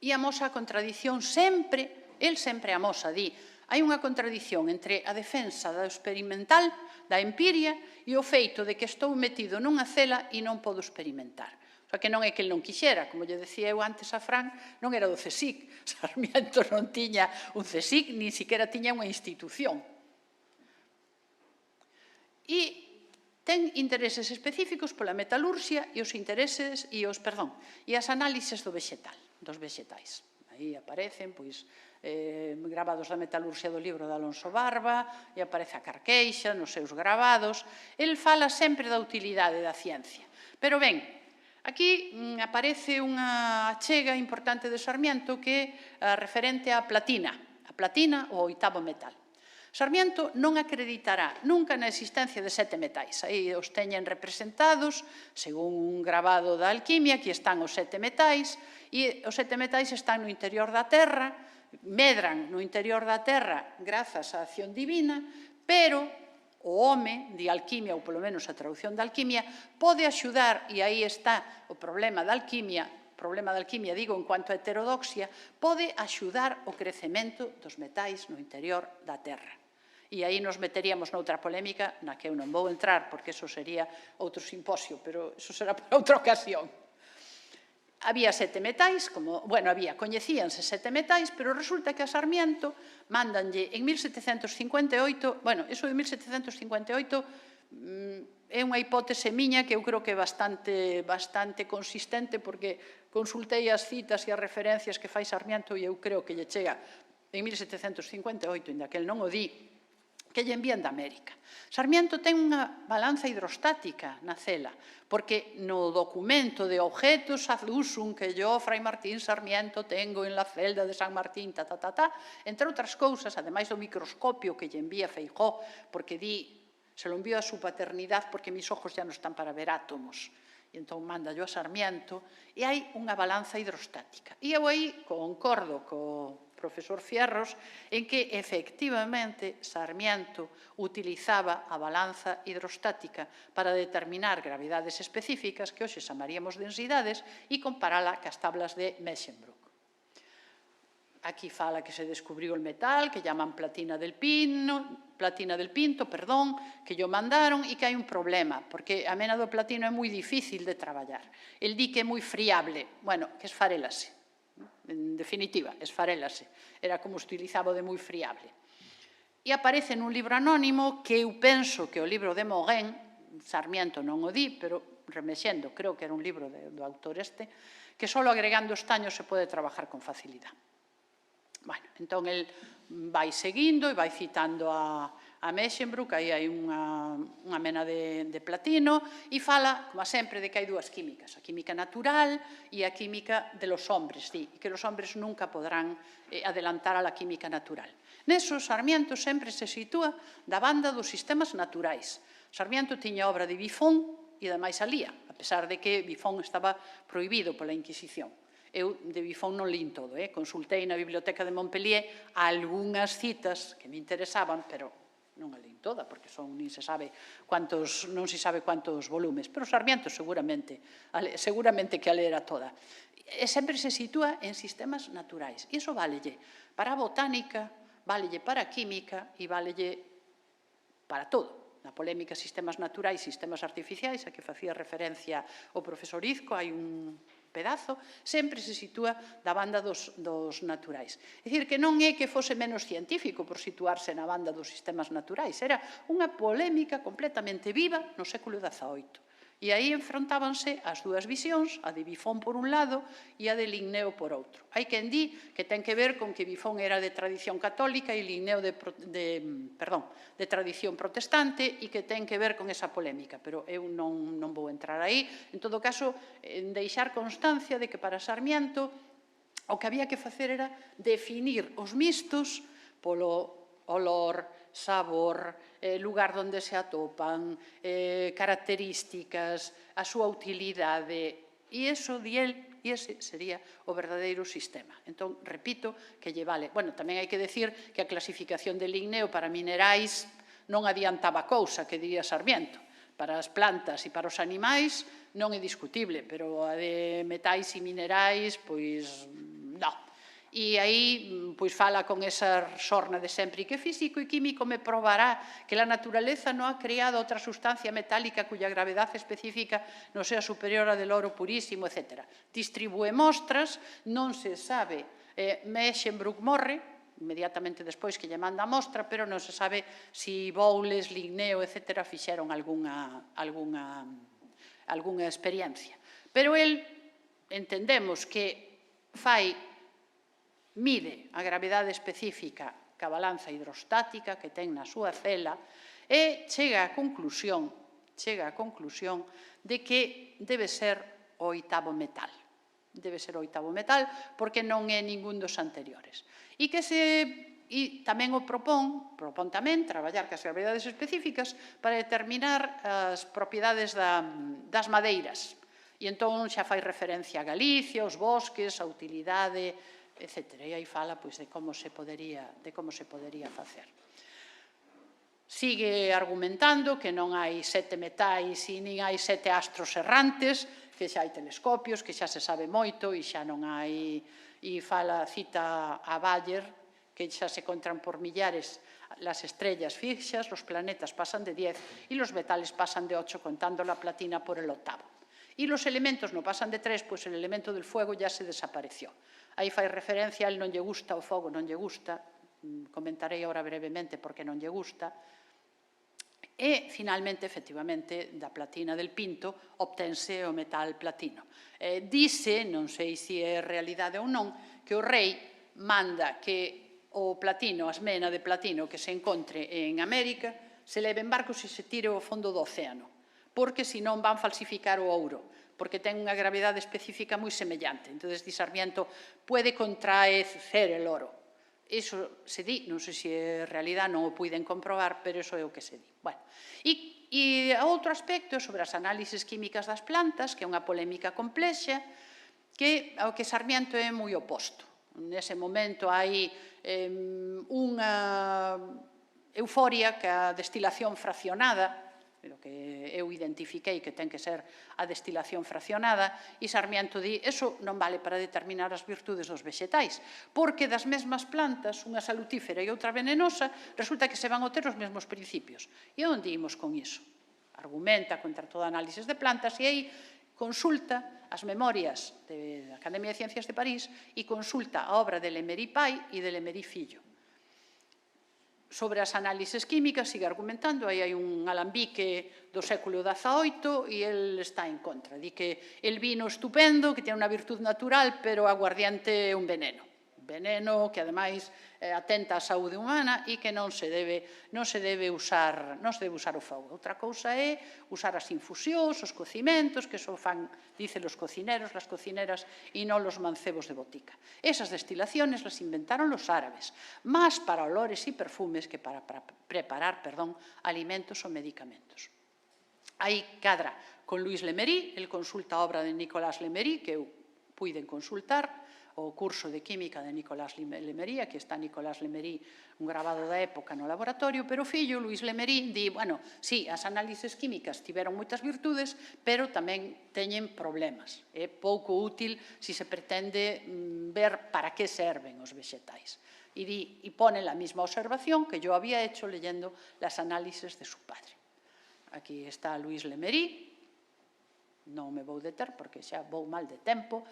e amosa a contradición sempre, el sempre amosa, di, hai unha contradición entre a defensa do experimental, da empiria, e o feito de que estou metido nunha cela e non podo experimentar. O que non é que el non quixera, como lle decía eu antes a Fran, non era do CSIC. Sarmiento non tiña un CSIC, nin siquiera tiña unha institución. E ten intereses específicos pola metalurxia e os intereses e as análises dos vexetais. Aí aparecen, grabados da metalurxia do libro de Alonso Barba, e aparece a Carqueixa nos seus grabados. El fala sempre da utilidade da ciencia. Pero ben, aquí aparece unha achega importante de Sarmiento que é referente á platina. A platina, o oitavo metal. Sarmiento non acreditará nunca na existencia de 7 metais. Aí os teñen representados, según un grabado da alquimia, aquí están os 7 metais, e os 7 metais están no interior da Terra, medran no interior da Terra grazas á acción divina, pero o home de alquimia, ou polo menos a traducción da alquimia, pode axudar, e aí está o problema da alquimia, digo, en cuanto a heterodoxia, pode axudar o crecemento dos metais no interior da Terra. E aí nos meteríamos noutra polémica na que eu non vou entrar, porque eso sería outro simposio, pero eso será para outra ocasión. Había 7 metais, coñecíanse 7 metais, pero resulta que a Sarmiento mándanlle en 1758, eso de 1758 é unha hipótese miña que eu creo que é bastante consistente, porque consultei as citas e as referencias que fai Sarmiento e eu creo que lle chega en 1758, inda que el non o di, que lle envían da América. Sarmiento ten unha balanza hidrostática na cela, porque no documento de objetos ad usum que yo, Fray Martín Sarmiento, tengo en la celda de San Martín, entre outras cousas, ademais do microscopio que lle envía Feijóo, porque se lo envío a su paternidad porque mis ojos ya no están para ver átomos. E entón manda yo a Sarmiento, e hai unha balanza hidrostática. E eu aí concordo co profesor Fierros en que, efectivamente, Sarmiento utilizaba a balanza hidrostática para determinar gravidades específicas que hoxe chamaríamos densidades e comparala cas tablas de Meschenbruck. Aquí fala que se descubriu el metal, que llaman platina del pinto, que yo mandaron e que hai un problema, porque a mena do platino é moi difícil de traballar. El di que é moi friable, que esfarélase. En definitiva, esfarélase. Era como se utilizaba o de moi friable. E aparece nun libro anónimo que eu penso que o libro de Mogén, Sarmiento non o di, pero remexendo, creo que era un libro do autor que só agregando estaños se pode trabajar con facilidade. Entón, el vai seguindo e vai citando a Meschenbruck, aí hai unha mena de platino, e fala, como sempre, de que hai dúas químicas, a química natural e a química de los hombres, e que los hombres nunca podrán adelantar a la química natural. Neso, Sarmiento sempre se sitúa da banda dos sistemas naturais. Sarmiento tiña obra de Buffon e ademais a lía, a pesar de que Buffon estaba prohibido pola Inquisición. Eu de Buffon non lín todo, consultei na Biblioteca de Montpellier algunhas citas que me interesaban, pero non a lín toda, porque non se sabe quantos volumes, pero Sarmiento seguramente que a lera toda. E sempre se sitúa en sistemas naturais, e iso válelle para a botánica, válelle para a química e válelle para todo. Na polémica sistemas naturais e sistemas artificiais, a que facía referencia o profesor Izco, hai un pedazo, sempre se sitúa da banda dos naturais. É dicir, que non é que fose menos científico por situarse na banda dos sistemas naturais, era unha polémica completamente viva no século XVIII. E aí enfrontábanse as dúas visións, a de Buffon por un lado e a de Linneo por outro. Hai quen di que ten que ver con que Buffon era de tradición católica e Linneo de tradición protestante e que ten que ver con esa polémica, pero eu non vou entrar aí. En todo caso, deixar constancia de que para Sarmiento o que había que facer era definir os mistos polo olor, sabor, lugar onde se atopan, características, a súa utilidade, e iso di el, e ese sería o verdadeiro sistema. Entón, repito, que lle vale. Tamén hai que decir que a clasificación de Linneo para minerais non adiantaba cousa, que diría Sarmiento. Para as plantas e para os animais non é discutible, pero a de metais e minerais, pois, non. E aí fala con esa sorna de sempre que físico e químico me probará que la naturaleza non ha creado outra sustancia metálica cuya gravedad específica non sea superior a del oro purísimo, etc. Distribúe mostras, non se sabe, Meschenbruck morre, inmediatamente despois que lle manda a mostra, pero non se sabe se Boules, Ligneo, etc. fixeron algunha experiencia. Pero el entendemos que mide a gravidade específica ca balanza hidrostática que ten na súa cela e chega á conclusión de que debe ser o oitavo metal. Debe ser o oitavo metal porque non é ningún dos anteriores. E tamén o propón tamén traballar cas gravidades específicas para determinar as propiedades das madeiras. E entón xa fai referencia a Galicia, os bosques, a utilidade, etc. E aí fala de como se podería facer. Sigue argumentando que non hai 7 metais e nin hai 7 astros errantes, que xa hai telescopios, que xa se sabe moito e xa non hai... E cita a Bayer, que xa se contan por millares las estrellas fixas, los planetas pasan de 10 y los metales pasan de 8, contando la platina por el octavo. Y los elementos no pasan de 3, pues el elemento del fuego ya se desapareció. Aí fai referencia, a él non lle gusta, o fogo non lle gusta, comentarei ahora brevemente porque non lle gusta, e, finalmente, efectivamente, da platina del Pinto obtense o metal platino. Dice, non sei se é realidade ou non, que o rei manda que o platino, a esmena de platino que se encontre en América, se leve en barcos e se tire ao fondo do océano, porque senón van falsificar o ouro, porque ten unha gravidade específica moi semellante. Entón, di Sarmiento, puede contraecer el oro. Iso se di, non sei se é realidade, non o puiden comprobar, pero iso é o que se di. Bueno, e outro aspecto sobre as análises químicas das plantas, que é unha polémica complexa, ao que Sarmiento é moi oposto. Nese momento hai unha euforia que a destilación fraccionada, pero que eu identifiquei que ten que ser a destilación fraccionada, e Sarmiento di, eso non vale para determinar as virtudes dos vexetais, porque das mesmas plantas, unha salutífera e outra venenosa, resulta que se van obter os mesmos principios. E onde imos con iso? Argumenta contra toda análisis de plantas e aí consulta as memorias da Academia de Ciencias de París e consulta a obra de Lemery pai e de Lemery fillo. Sobre as análises químicas, sigue argumentando, aí hai un alambique do século XVIII e el está en contra. Di que el vino estupendo, que ten unha virtud natural, pero a aguardiente é un veneno. Veneno que, ademais, atenta á saúde humana e que non se debe usar o fogo. Outra cousa é usar as infusións, os cocimentos, que son fan, dicen os cocineros, las cocineras, e non los mancebos de botica. Esas destilaciones las inventaron los árabes, máis para olores e perfumes que para preparar, alimentos ou medicamentos. Aí cadra con Louis Lemery, el consulta a obra de Nicolas Lemery, que eu puiden consultar, o curso de química de Nicolas Lemery, aquí está Nicolas Lemery, un grabado da época no laboratorio, pero o fillo, Louis Lemery, di, bueno, sí, as análises químicas tiveron moitas virtudes, pero tamén teñen problemas. É pouco útil se se pretende ver para que serven os vexetais. E pone a mesma observación que yo había hecho leyendo las análisis de su padre. Aquí está Louis Lemery, non me vou deter porque xa vou mal de tempo.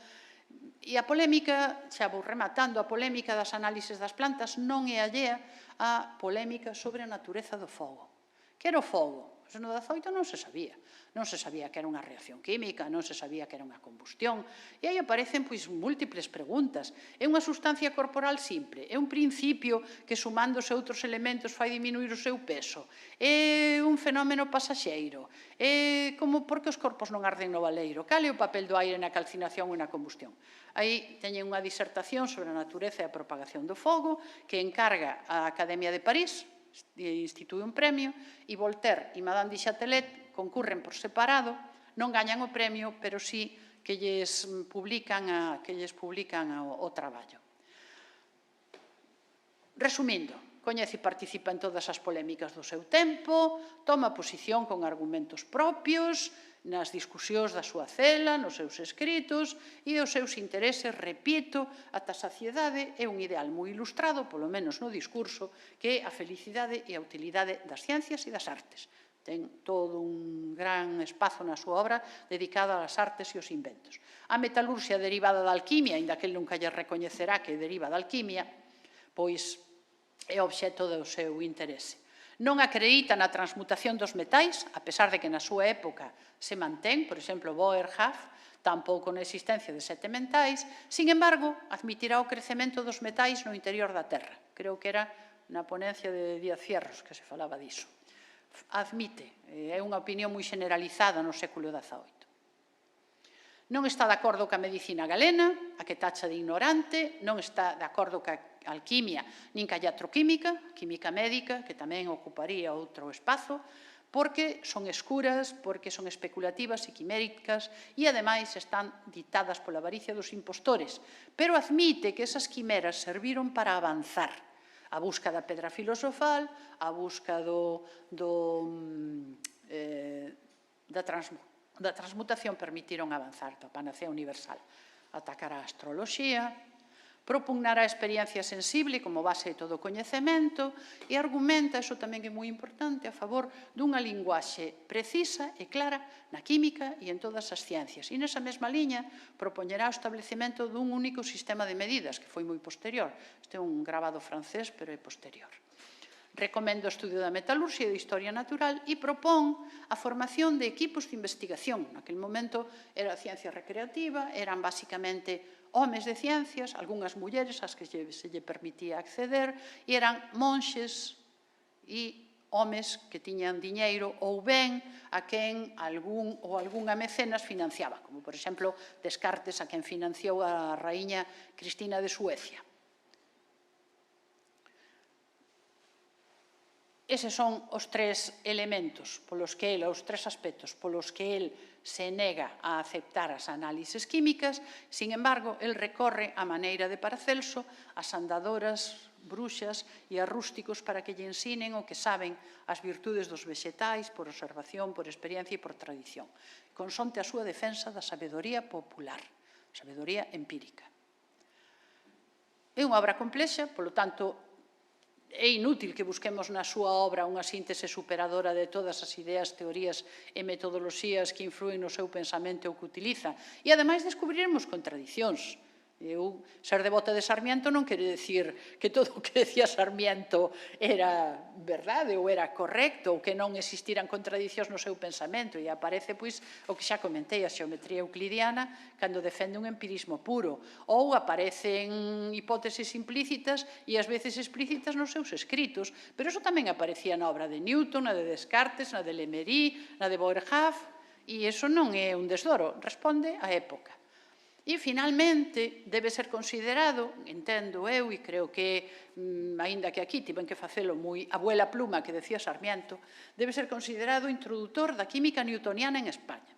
E a polémica, xa vou rematando, a polémica das análises das plantas non é allea á polémica sobre a natureza do fogo. Que era o fogo? No 18 non se sabía. Non se sabía que era unha reacción química, non se sabía que era unha combustión. E aí aparecen múltiples preguntas. É unha sustancia corporal simple? É un principio que sumándose a outros elementos fai diminuir o seu peso? É un fenómeno pasaxeiro? É por que os corpos non arden no baleiro? Cal é o papel do aire na calcinación ou na combustión? Aí teñen unha disertación sobre a natureza e a propagación do fogo que encarga a Academia de París, institui un premio, e Voltaire e Madame du Châtelet concurren por separado, non gañan o premio, pero sí que lles publican o traballo. Resumindo, coñece e participa en todas as polémicas do seu tempo, toma posición con argumentos propios, nas discusións da súa cela, nos seus escritos e os seus intereses, repito, ata a saciedade é un ideal moi ilustrado, polo menos no discurso, que é a felicidade e a utilidade das ciencias e das artes. Ten todo un gran espazo na súa obra dedicado ás artes e aos inventos. A metalurxia derivada da alquimia, aínda que el nunca lle recoñecerá que deriva da alquimia, pois é obxecto do seu interese. Non acredita na transmutación dos metais, a pesar de que na súa época se mantén, por exemplo, Boerhaave, tampouco na existencia de 7 metais, sin embargo, admitirá o crecemento dos metais no interior da Terra. Creo que era na ponencia de Díaz Fierros que se falaba diso. Admite, é unha opinión moi generalizada no século XVIII. Non está de acordo ca medicina galena, a que tacha de ignorante, non está de acordo ca alquimia, nin ca iatroquímica, química médica, que tamén ocuparía outro espazo, porque son escuras, porque son especulativas e quiméricas e, ademais, están ditadas pola avaricia dos impostores. Pero admite que esas quimeras serviron para avanzar a busca da pedra filosofal, a busca da transmutación, permitiron avanzar da panacea universal. Atacar a astroloxía, propugnar a experiencia sensible como base de todo o coñecemento e argumenta, iso tamén é moi importante, a favor dunha linguaxe precisa e clara na química e en todas as ciencias. E nesa mesma liña propoñerá o establecemento dun único sistema de medidas, que foi moi posterior. Este é un grabado francés, pero é posterior. Recomenda o estudio da metalurxia e da historia natural e propón a formación de equipos de investigación. Naquele momento era a ciencia recreativa, eran basicamente homes de ciencias, algunhas mulleres ás que se lle permitía acceder, e eran monxes e homes que tiñan diñeiro ou ben a quen algunha mecenas financiaba, como, por exemplo, Descartes, a quen financiou a raíña Cristina de Suecia. Eses son os tres elementos polos que el, os tres aspectos polos que el se nega a aceptar as análises químicas. Sin embargo, el recorre a maneira de Paracelso as andadoras, bruxas e a rústicos para que lle ensinen o que saben as virtudes dos vexetais por observación, por experiencia e por tradición, consonte a súa defensa da sabedoría popular, sabedoría empírica. É unha obra complexa, polo tanto, é inútil que busquemos na súa obra unha síntese superadora de todas as ideas, teorías e metodoloxías que influen no seu pensamento ou que utiliza. E, ademais, descubriremos contradicións. Eu, ser devota de Sarmiento non quere decir que todo o que decía Sarmiento era verdade ou era correcto ou que non existiran contradicións no seu pensamento. E aparece, pois, o que xa comentei, a xeometría euclidiana, cando defende un empirismo puro. Ou aparecen hipóteses implícitas e ás veces explícitas nos seus escritos. Pero iso tamén aparecía na obra de Newton, na de Descartes, na de Lemery, na de Boerhaave, e iso non é un desdoro, responde á época. E, finalmente, debe ser considerado, entendo eu, e creo que, aínda que aquí tiven que facelo moi abuela pluma que decía Sarmiento, debe ser considerado introdutor da química newtoniana en España.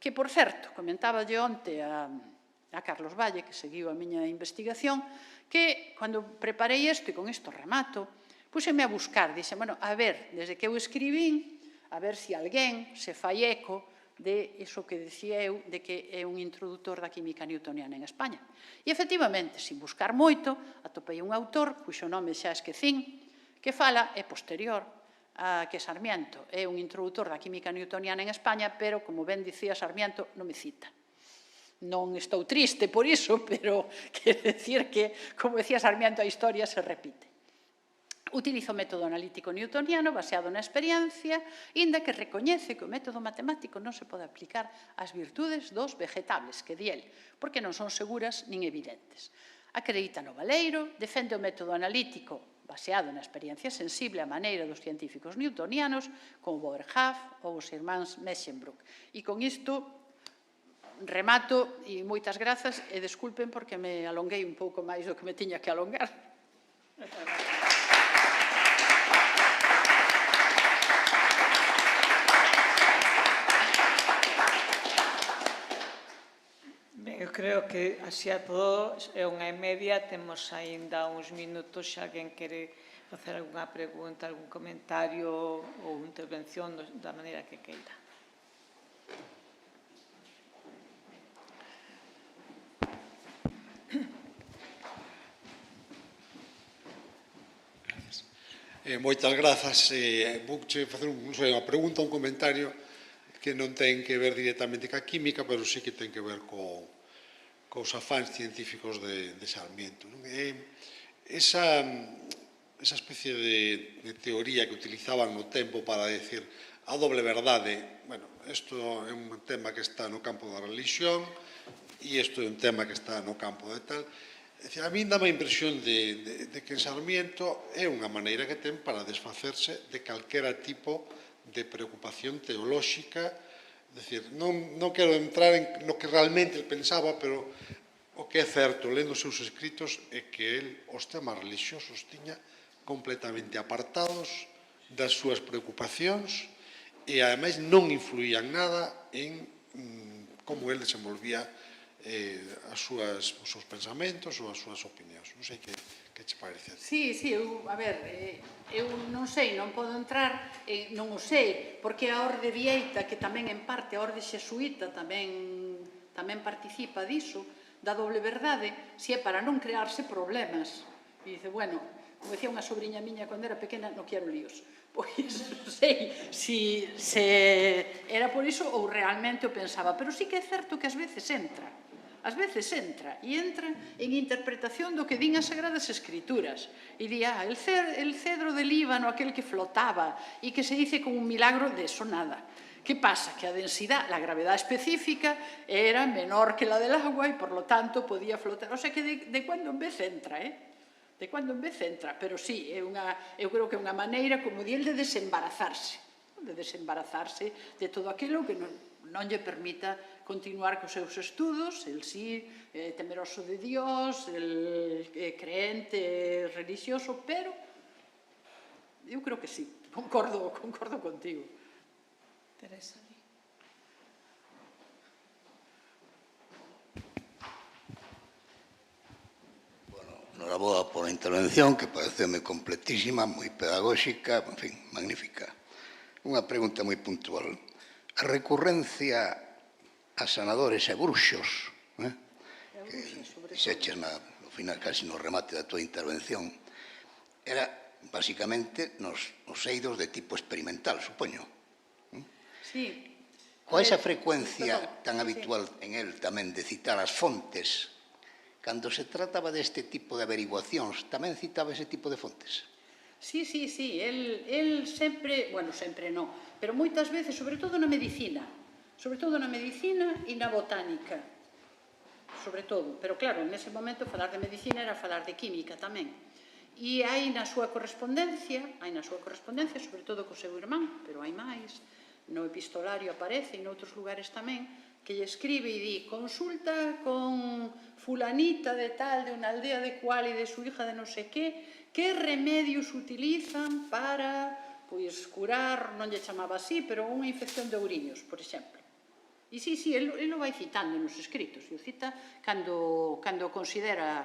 Que, por certo, comentaba onte a Carlos Valle, que seguiu a miña investigación, que, cando preparei isto, e con isto remato, púxeme a buscar, dixe, bueno, a ver, desde que eu escribín, a ver se alguén se fai eco de iso que decía eu, de que é un introdutor da química newtoniana en España. E, efectivamente, sin buscar moito, atopei un autor, cuxo nome xa esquecín, que fala, é posterior, a que Sarmiento é un introdutor da química newtoniana en España, pero, como ben dicía Sarmiento, non me cita. Non estou triste por iso, pero quere decir que, como decía Sarmiento, a historia se repite. Utiliza o método analítico newtoniano baseado na experiencia, inda que recoñece que o método matemático non se pode aplicar ás virtudes dos vegetables, que di el, porque non son seguras nin evidentes. Acredita no Baleiro, defende o método analítico baseado na experiencia sensible a maneira dos científicos newtonianos, como Boerhaave ou os irmáns Meschenbruck. E con isto remato, e moitas grazas, e desculpen porque me alonguei un pouco máis do que me tiña que alongar. Eu creo que así a todos é unha e media, temos aínda uns minutos, se alguén quere facer algunha pregunta, algún comentario ou intervención da maneira que queira. Moitas grazas. Vouche facer unha pregunta, un comentario que non ten que ver directamente ca química, pero sí que ten que ver cos afáns científicos de Sarmiento. esa especie de teoría que utilizaban no tempo para decir a doble verdade, bueno, isto é un tema que está no campo da religión e isto é un tema que está no campo de tal. A mí dá a impresión de que Sarmiento é unha maneira que ten para desfacerse de calquera tipo de preocupación teolóxica. É dicir, non quero entrar en no que realmente el pensaba, pero o que é certo, lendo os seus escritos, é que el os temas religiosos tiña completamente apartados das súas preocupacións e, ademais, non influían nada en como el desenvolvía os seus pensamentos ou as súas opinións. Non sei que che parece. Sí, a ver, eu non sei, non podo entrar, non o sei, porque a orde vieita, que tamén en parte a orde xesuíta tamén participa diso, da doble verdade, se é para non crearse problemas. E dice, bueno, como decía unha sobrinha miña cando era pequena, non quero líos. Pois non sei se era por iso ou realmente o pensaba, pero sí que é certo que ás veces entra. Ás veces entra, e entra en interpretación do que din as Sagradas Escrituras. E di, el cedro del Líbano, aquel que flotaba, e que se dice como un milagro, de eso nada. ¿Qué pasa? Que a densidade, la gravedad específica, era menor que la del agua e, por lo tanto, podía flotar. O sea que de cuando en vez entra, de cuando en vez entra. Pero sí, eu creo que é unha maneira, como di el, de desembarazarse de todo aquilo que non lle permita continuar cos seus estudos, el sí, temeroso de Dios, el creente religioso, pero eu creo que sí, concordo contigo. Teresa. Bueno, enhoraboa por a intervención, que pareceume completísima, moi pedagóxica, en fin, magnífica. Unha pregunta moi puntual. A recurrencia a sanadores e bruxos, que dixeches no final, casi no remate da tua intervención, era basicamente nos eidos de tipo experimental, supoño. Sí. Coa esa frecuencia tan habitual en él tamén de citar as fontes, cando se trataba deste tipo de averiguacións, tamén citaba ese tipo de fontes? Sí, el sempre, bueno, sempre non, pero moitas veces, sobre todo na medicina e na botánica, sobre todo, pero claro, nese momento falar de medicina era falar de química tamén. E hai na súa correspondencia, sobre todo co seu irmán, pero hai máis, no epistolario aparece e noutros lugares tamén, que lle escribe e di, consulta con fulanita de tal, de unha aldea de cual e de su hija de non sei que remedios utilizan para, pois, curar, non lle chamaba así, pero unha infección de ouriños, por exemplo. E sí, el o vai citando nos escritos, e o cita cando considera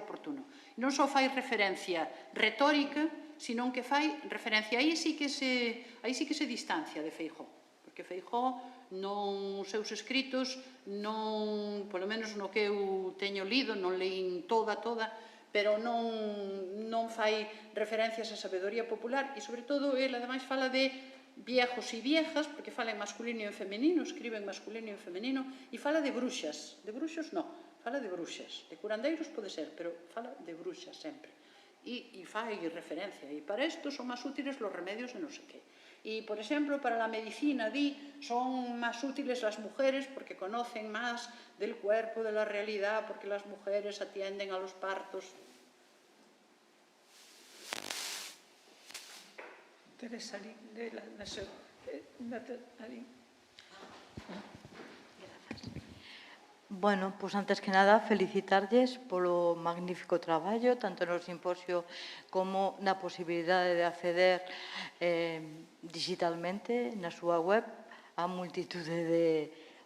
oportuno. Non só fai referencia retórica, senón que fai referencia, aí sí que se distancia de Feijóo, porque Feijóo nos seus escritos, non, polo menos no que eu teño lido, non leín toda, pero non fai referencias á sabedoría popular, e sobre todo, ele ademais fala de viejos e viejas, porque fala en masculino e en femenino, escribe en masculino e en femenino, e fala de bruxas. De bruxos non, fala de bruxas. De curandeiros pode ser, pero fala de bruxas sempre. E fai referencia. E para isto son máis útiles los remedios de non sei que. Y, por ejemplo, para la medicina, son más útiles las mujeres porque conocen más del cuerpo, de la realidad, porque las mujeres atienden a los partos. Teresa de la Nación. Bueno, pois antes que nada felicitarlles polo magnífico traballo, tanto no simposio como na posibilidade de acceder digitalmente na súa web a multitude de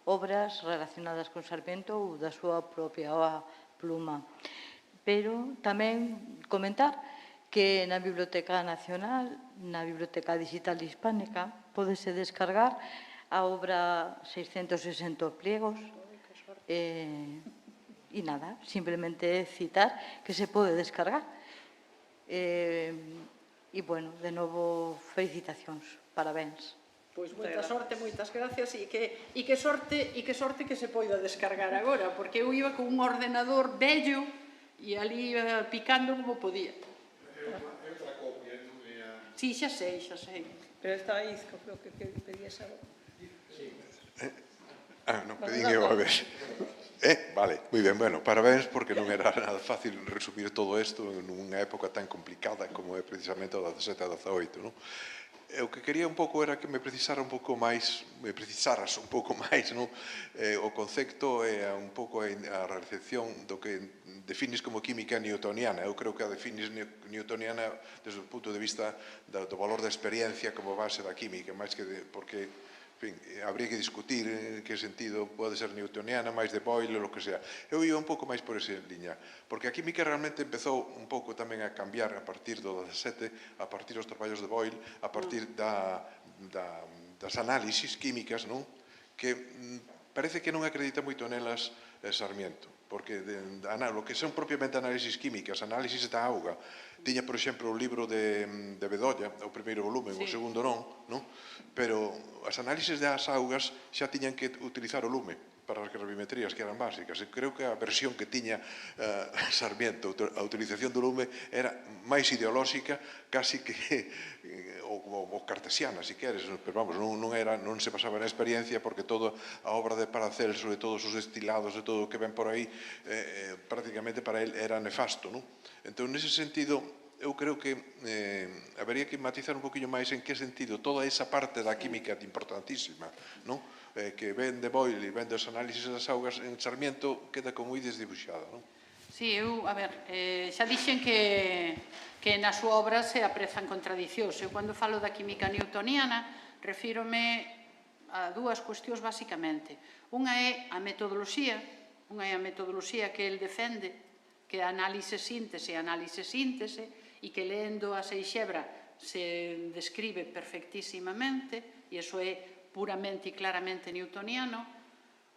obras relacionadas con Sarmiento ou da súa propia pluma. Pero tamén comentar que na Biblioteca Nacional, na Biblioteca Digital Hispánica, pódese descargar a obra 660 pliegos. E nada, simplemente citar que se pode descargar. E, bueno, de novo, felicitacións, parabéns. Pois moita sorte, moitas gracias, e que sorte que se poida descargar agora, porque eu iba con un ordenador bello E ali picando como podía. Sí, xa sei, xa sei. Pero estaba Isco, creo que pedías algo. Non pedín eu a ver. Vale, moi ben, bueno, parabéns porque non era nada fácil resumir todo isto nunha época tan complicada como é precisamente o 17 a 18, non? O que quería un pouco era que me precisaras un pouco máis, non? O concepto e un pouco a recepción do que defines como química newtoniana. Eu creo que a defines newtoniana desde o punto de vista do valor da experiencia como base da química, máis que porque, en fin, habría que discutir en que sentido pode ser newtoniana, máis de Boyle, o que sea. Eu iba un pouco máis por esa liña, porque a química realmente empezou un pouco tamén a cambiar a partir do 17, a partir dos traballos de Boyle, a partir das análisis químicas, non? Que parece que non acredita moito nelas Sarmiento, porque o que son propiamente análisis químicas, análisis da auga, tiña, por exemplo, o libro de Bedolla, o primeiro volumen, o segundo non? Pero as análisis das augas xa tiñan que utilizar o lume para as gravimetrías que eran básicas. E creo que a versión que tiña Sarmiento, a utilización do lume, era máis ideolóxica, casi que ou cartesiana, si queres, pero vamos, non se pasaba na experiencia, porque toda a obra de Paracelso e todos os destilados e todo o que ven por aí, prácticamente para él era nefasto, non? Entón, nese sentido, eu creo que habería que matizar un poquinho máis en que sentido toda esa parte da química importantísima, non? Que ven de Boyle e ven dos análisis das augas en Sarmiento queda como moi desdibuixada, non? Sí, eu, a ver, xa dixen que na súa obra se aprezan contradicións. Eu, cando falo da química newtoniana, refírome a dúas cuestións basicamente. Unha é a metodoloxía que el defende, que é análise-síntese, e que leendo a Seixebra se describe perfectísimamente, e iso é puramente e claramente newtoniano.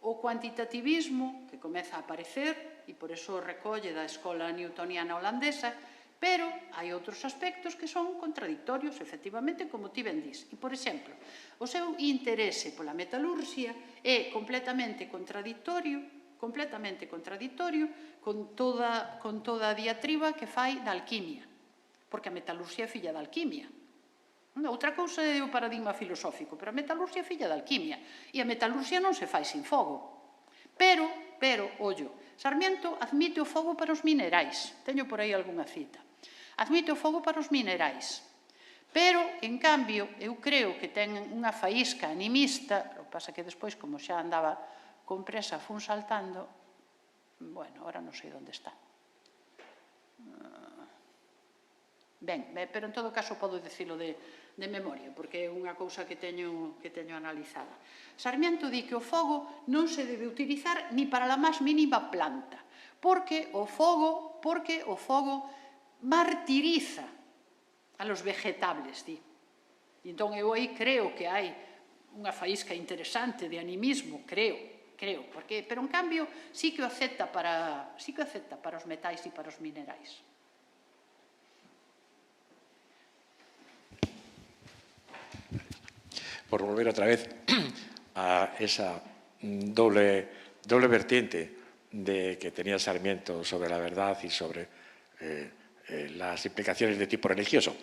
O cuantitativismo, que comeza a aparecer, e por iso recolle da escola newtoniana holandesa, pero hai outros aspectos que son contradictorios, efectivamente, como ti ben dís. E, por exemplo, o seu interese pola metalurxia é completamente contradictorio con toda a diatriba que fai da alquimia, porque a metalurxia é filla da alquimia. Outra cousa é o paradigma filosófico, pero a metalurxia é filla da alquimia, e a metalurxia non se fai sin fogo. Pero, ollo, Sarmiento admite o fogo para os minerais, teño por aí algunha cita, admite o fogo para os minerais, pero, en cambio, eu creo que ten unha faísca animista, o que pasa que despois, como xa andaba con presa, fun saltando, bueno, ahora non sei onde está. Ben, pero en todo caso podo dicilo de memoria, porque é unha cousa que teño analizada. Sarmiento di que o fogo non se debe utilizar ni para a máis mínima planta, porque o fogo martiriza a los vegetables, di. Entón, eu aí creo que hai unha faísca interesante de animismo, creo, pero en cambio sí que o acepta para os metais e para os minerais. Por volver otra vez a esa doble vertiente de que tenía Sarmiento sobre la verdad y sobre las implicaciones de tipo religioso.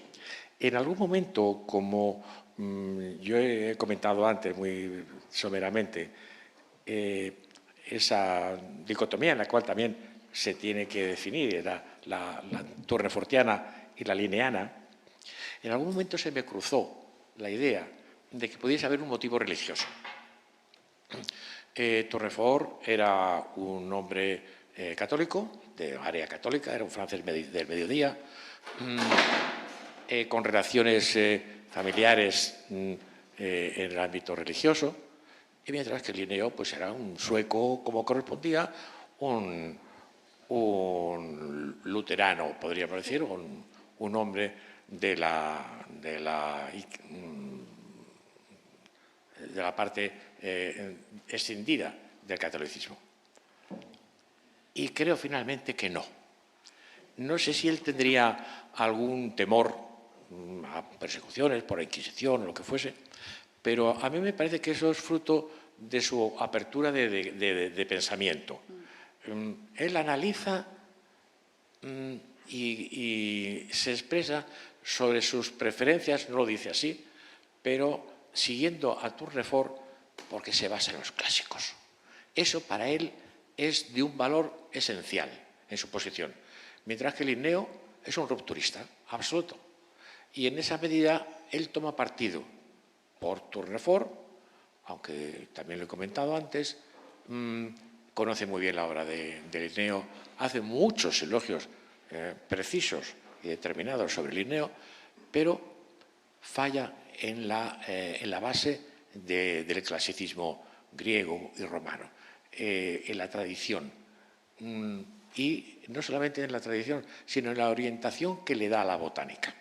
En algún momento, como yo he comentado antes muy someramente, esa dicotomía en la cual también se tiene que definir la turrefortiana y la lineana, en algún momento se me cruzó la idea de que pudiese haber un motivo religioso. Tournefort era un hombre católico, de área católica, era un francés del mediodía, con relaciones familiares en el ámbito religioso, y mientras que Linneo pues, era un sueco, como correspondía, un luterano, podríamos decir, un hombre de la parte extendida del catolicismo. Y creo finalmente que no. No sé si él tendría algún temor a persecuciones por la Inquisición o lo que fuese, pero a mí me parece que eso es fruto de su apertura de pensamiento. Él analiza y se expresa sobre sus preferencias, no lo dice así, pero siguiendo a Tournefort porque se basa en los clásicos. Eso para él es de un valor esencial en su posición, mientras que Linneo es un rupturista absoluto. Y en esa medida él toma partido por Tournefort, aunque también lo he comentado antes, conoce muy bien la obra de Linneo, hace muchos elogios precisos y determinados sobre Linneo, pero falla en la base del clasicismo griego y romano, en la tradición. Y no solamente en la tradición, sino en la orientación que le da a la botánica.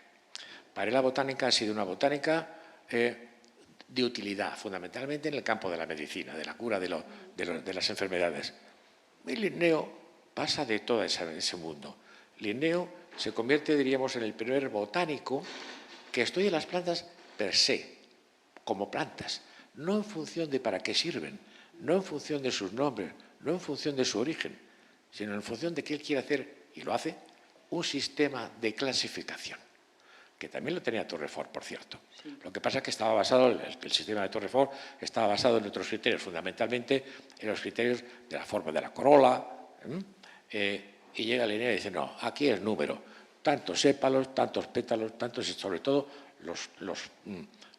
Para él la botánica ha sido una botánica de utilidad, fundamentalmente en el campo de la medicina, de la cura de las enfermedades. Y Linneo pasa de todo ese mundo. Linneo se convierte, diríamos, en el primer botánico que estudia las plantas per se, como plantas, no en función de para qué sirven, no en función de sus nombres, no en función de su origen, sino en función de que él quiere hacer, y lo hace, un sistema de clasificación, que también lo tenía Tournefort, por cierto. Sí. Lo que pasa es que estaba basado, el sistema de Tournefort estaba basado en otros criterios, fundamentalmente en los criterios de la forma de la corola, y llega Linneo y dice, no, aquí es número, tantos sépalos, tantos pétalos, tantos, sobre todo, los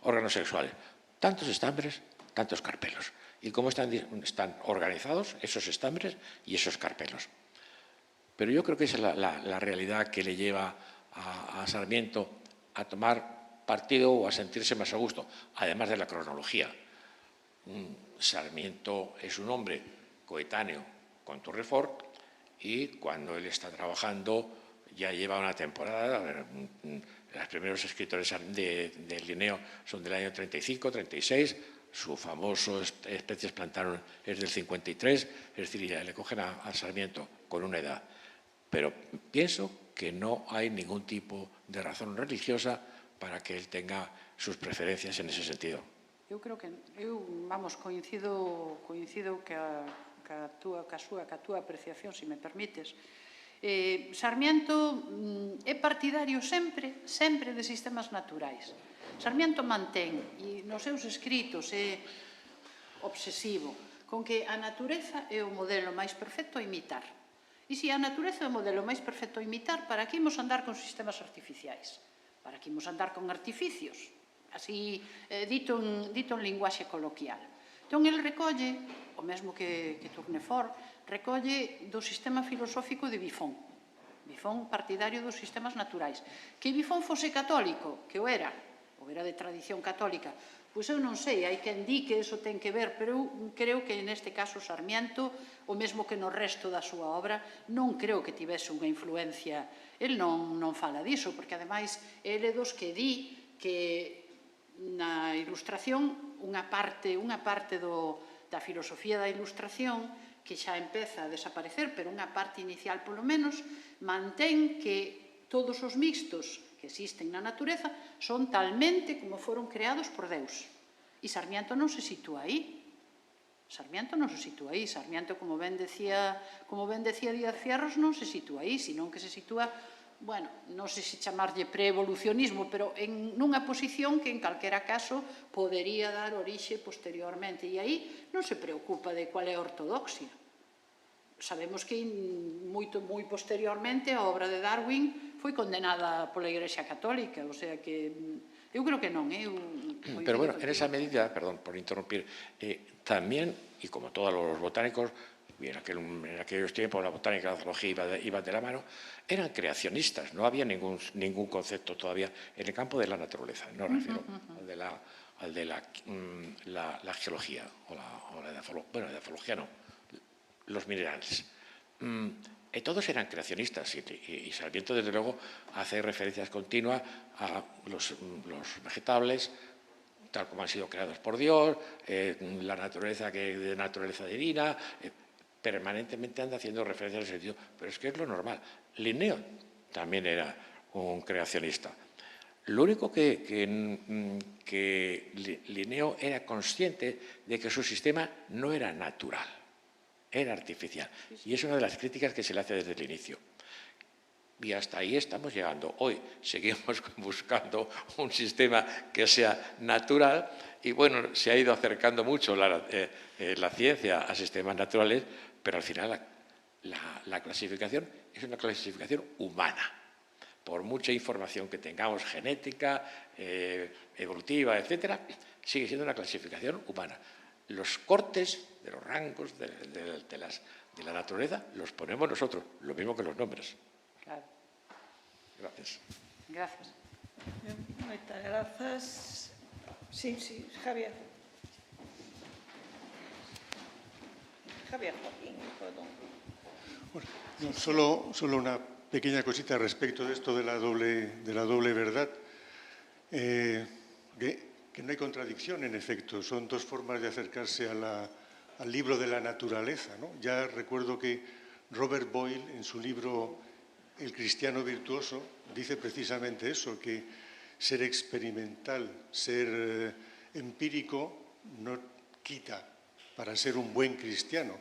órganos sexuales, tantos estambres, tantos carpelos. Y cómo están organizados esos estambres y esos carpelos. Pero yo creo que esa es la realidad que le lleva a Sarmiento a tomar partido o a sentirse más a gusto, además de la cronología. Sarmiento es un hombre coetáneo con Tournefort y cuando él está trabajando ya lleva una temporada. Los primeros escritores de Linneo son del año 35, 36, su famoso Especies plantarum es del 53, es decir, ya le cogen a Sarmiento con una edad. Pero pienso que no hay ningún tipo de razón religiosa para que él tenga sus preferencias en ese sentido. Eu creo que, coincido ca túa apreciación, se me permites. Sarmiento é partidario sempre de sistemas naturais. Sarmiento mantén, e nos seus escritos é obsesivo, con que a natureza é o modelo máis perfecto a imitar. E se a natureza é o modelo máis perfecto a imitar, para que imos andar con sistemas artificiais? Para que imos andar con artificios? Así, dito en linguaxe coloquial. Entón, el recolle, o mesmo que Tournefort, recolle do sistema filosófico de Buffon. Buffon, partidario dos sistemas naturais. Que Buffon fose católico, que o era de tradición católica, pois eu non sei, hai quen di que eso ten que ver, pero eu creo que neste caso Sarmiento, o mesmo que no resto da súa obra, non creo que tivese unha influencia. El non fala diso, porque ademais ele dos que di que na Ilustración unha parte da filosofía da Ilustración que xa empeza a desaparecer, pero unha parte inicial polo menos, mantén que todos os mixtos que existen na natureza son talmente como foron creados por Deus. E Sarmiento non se sitúa aí. Sarmiento, como ben decía Díaz Fierros, non se sitúa aí, senón que se sitúa, bueno, non sei se chamarlle preevolucionismo, pero nunha posición que en calquera caso podería dar orixe posteriormente. E aí non se preocupa de cual é a ortodoxia. Sabemos que moi posteriormente a obra de Darwin foi condenada pola Igrexa Católica, o sea que eu creo que non. Pero bueno, en esa medida, perdón por interrumpir, también, y como todos los botánicos, y en aquellos tiempos la botánica y la zoología iban de la mano, eran creacionistas, no había ningún concepto todavía en el campo de la naturaleza, no refiero al de la geología, o la edafología no, los minerales. Todos eran creacionistas y Sarmiento, desde luego, hace referencias continuas a los vegetables, tal como han sido creados por Dios, la naturaleza de naturaleza divina, permanentemente anda haciendo referencias en ese sentido, pero es que es lo normal. Linneo también era un creacionista. Lo único que Linneo era consciente de que su sistema no era natural, era artificial. Y es una de las críticas que se le hace desde el inicio. Y hasta ahí estamos llegando. Hoy seguimos buscando un sistema que sea natural y, bueno, se ha ido acercando mucho la ciencia a sistemas naturales, pero al final la clasificación es una clasificación humana. Por mucha información que tengamos, genética, evolutiva, etcétera, sigue siendo una clasificación humana. Los cortes de los rangos de la naturaleza los ponemos nosotros, lo mismo que los nombres. Claro. Gracias. Gracias. Moitas grazas. Sí, Javier. Javier Joaquín, perdón. Bueno, no, solo una pequeña cosita respecto de esto de la doble verdad. Que no hay contradicción, en efecto. Son dos formas de acercarse al libro de la naturaleza, ¿no? Ya recuerdo que Robert Boyle, en su libro El cristiano virtuoso, dice precisamente eso, que ser experimental, ser empírico, no quita para ser un buen cristiano,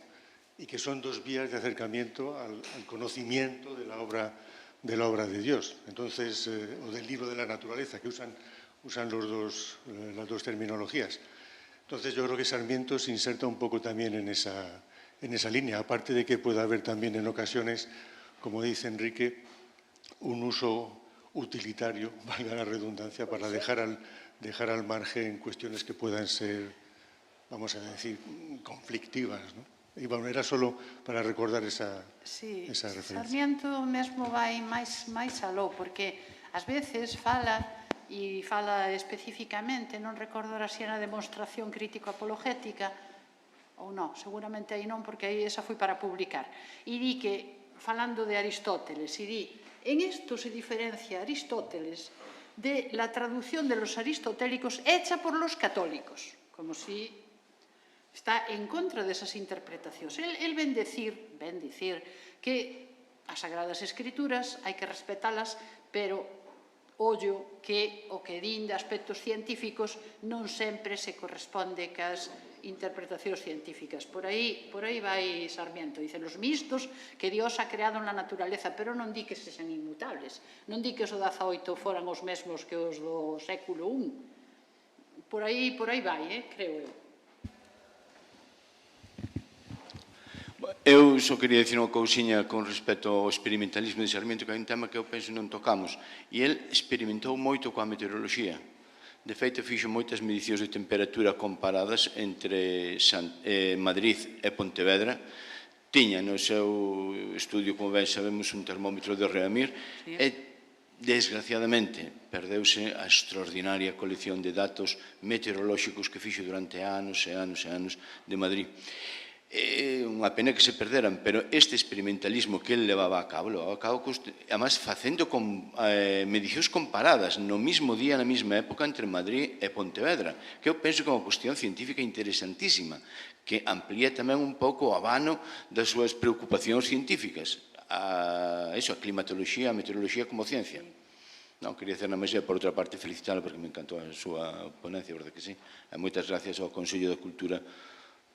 y que son dos vías de acercamiento al conocimiento de la obra de Dios. Entonces, o del libro de la naturaleza, que usan las dos terminologías. Entonces, yo creo que Sarmiento se inserta un poco también en esa línea, aparte de que pueda haber también en ocasiones, como dice Enrique, un uso utilitario, valga la redundancia, para dejar al margen cuestiones que puedan ser, vamos a decir, conflictivas, ¿no? E, bueno, era solo para recordar esa referencia. Sarmiento mesmo vai máis aló, porque ás veces fala especificamente, non recordo ahora se era demostración crítico-apologética, ou non, seguramente aí non, porque aí esa foi para publicar. E di que, falando de Aristóteles, e di, en isto se diferencia Aristóteles de la traducción de los aristotélicos hecha por los católicos, como si está en contra desas interpretacións. El ven dicir que as Sagradas Escrituras hai que respetalas, pero ollo que o que din de aspectos científicos non sempre se corresponde cas interpretacións científicas. Por aí vai Sarmiento. Dice, los mistos que Dios ha creado en la naturaleza, pero non di que sexan inmutables. Non di que os do 18 foran os mesmos que os do século I. Por aí vai, creo eu. Eu só quería dicir unha cousiña con respecto ao experimentalismo de Sarmiento, que é un tema que eu penso non tocamos. E el experimentou moito coa meteoroloxía. De feito, fixo moitas medicións de temperatura comparadas entre Madrid e Pontevedra. Tiña no seu estudio, como ben sabemos, un termómetro de Reamir, e, desgraciadamente, perdeuse a extraordinaria colección de datos meteorolóxicos que fixo durante anos e anos e anos de Madrid. É unha pena que se perderan, pero este experimentalismo que ele levaba a cabo, además facendo medicións comparadas no mismo día, na mesma época, entre Madrid e Pontevedra, que eu penso que é unha cuestión científica interesantísima, que amplía tamén un pouco o abano das súas preocupacións científicas, a climatoloxía, a meteoroloxía como ciencia. Non, quería hacer na máis, por outra parte, felicitalo porque me encantou a súa ponencia, verdade que sí. E moitas gracias ao Consello da Cultura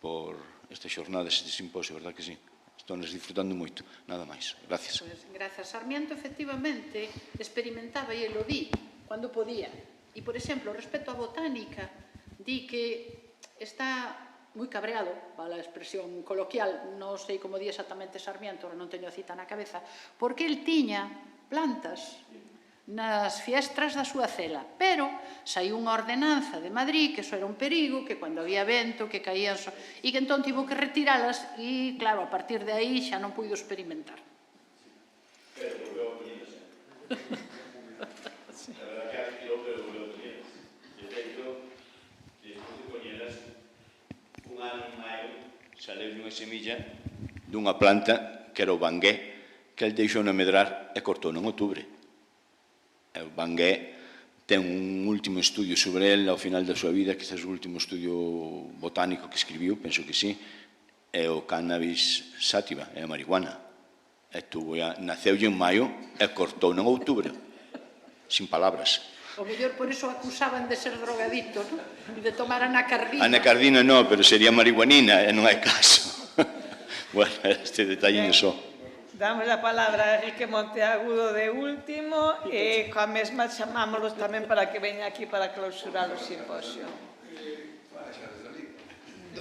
por estas xornadas, este simposio, verdad que sí? Estou nos disfrutando moito, nada máis. Gracias. Grazas. Sarmiento, efectivamente, experimentaba e lo di cando podía. E, por exemplo, respecto á botánica, di que está moi cabreado, vale a expresión coloquial, non sei como di exactamente Sarmiento, non teño a cita na cabeza, porque el tiña plantas nas fiestras da súa cela, pero saiu unha ordenanza de Madrid que eso era un perigo, que cando había vento, que caían e que entón tivo que retiralas e, claro, a partir de aí xa non puido experimentar. Pero volveu a poñerse. A verdad que aquilo pero volveu a poñerse. De feito, despois de poñelas, un ano e maio saleu unha semilla dunha planta que era o bangué, que el deixou na medrar e cortou en outubro. O bangué ten un último estudio sobre ele ao final da súa vida, quizás o último estudio botánico que escribiu, penso que sí, é o cannabis sativa, é a marihuana. Naceulle en maio e cortou en outubro, sin palabras. O mellor por iso acusaban de ser drogadicto, non? De tomar anacardina. Anacardina non, pero sería marihuanina, e non hai caso. Bueno, este detalliño só. Damos a palabra a Enrique Monteagudo de último e coa mesma chamámoslos tamén para que veña aquí para clausurar o simposio.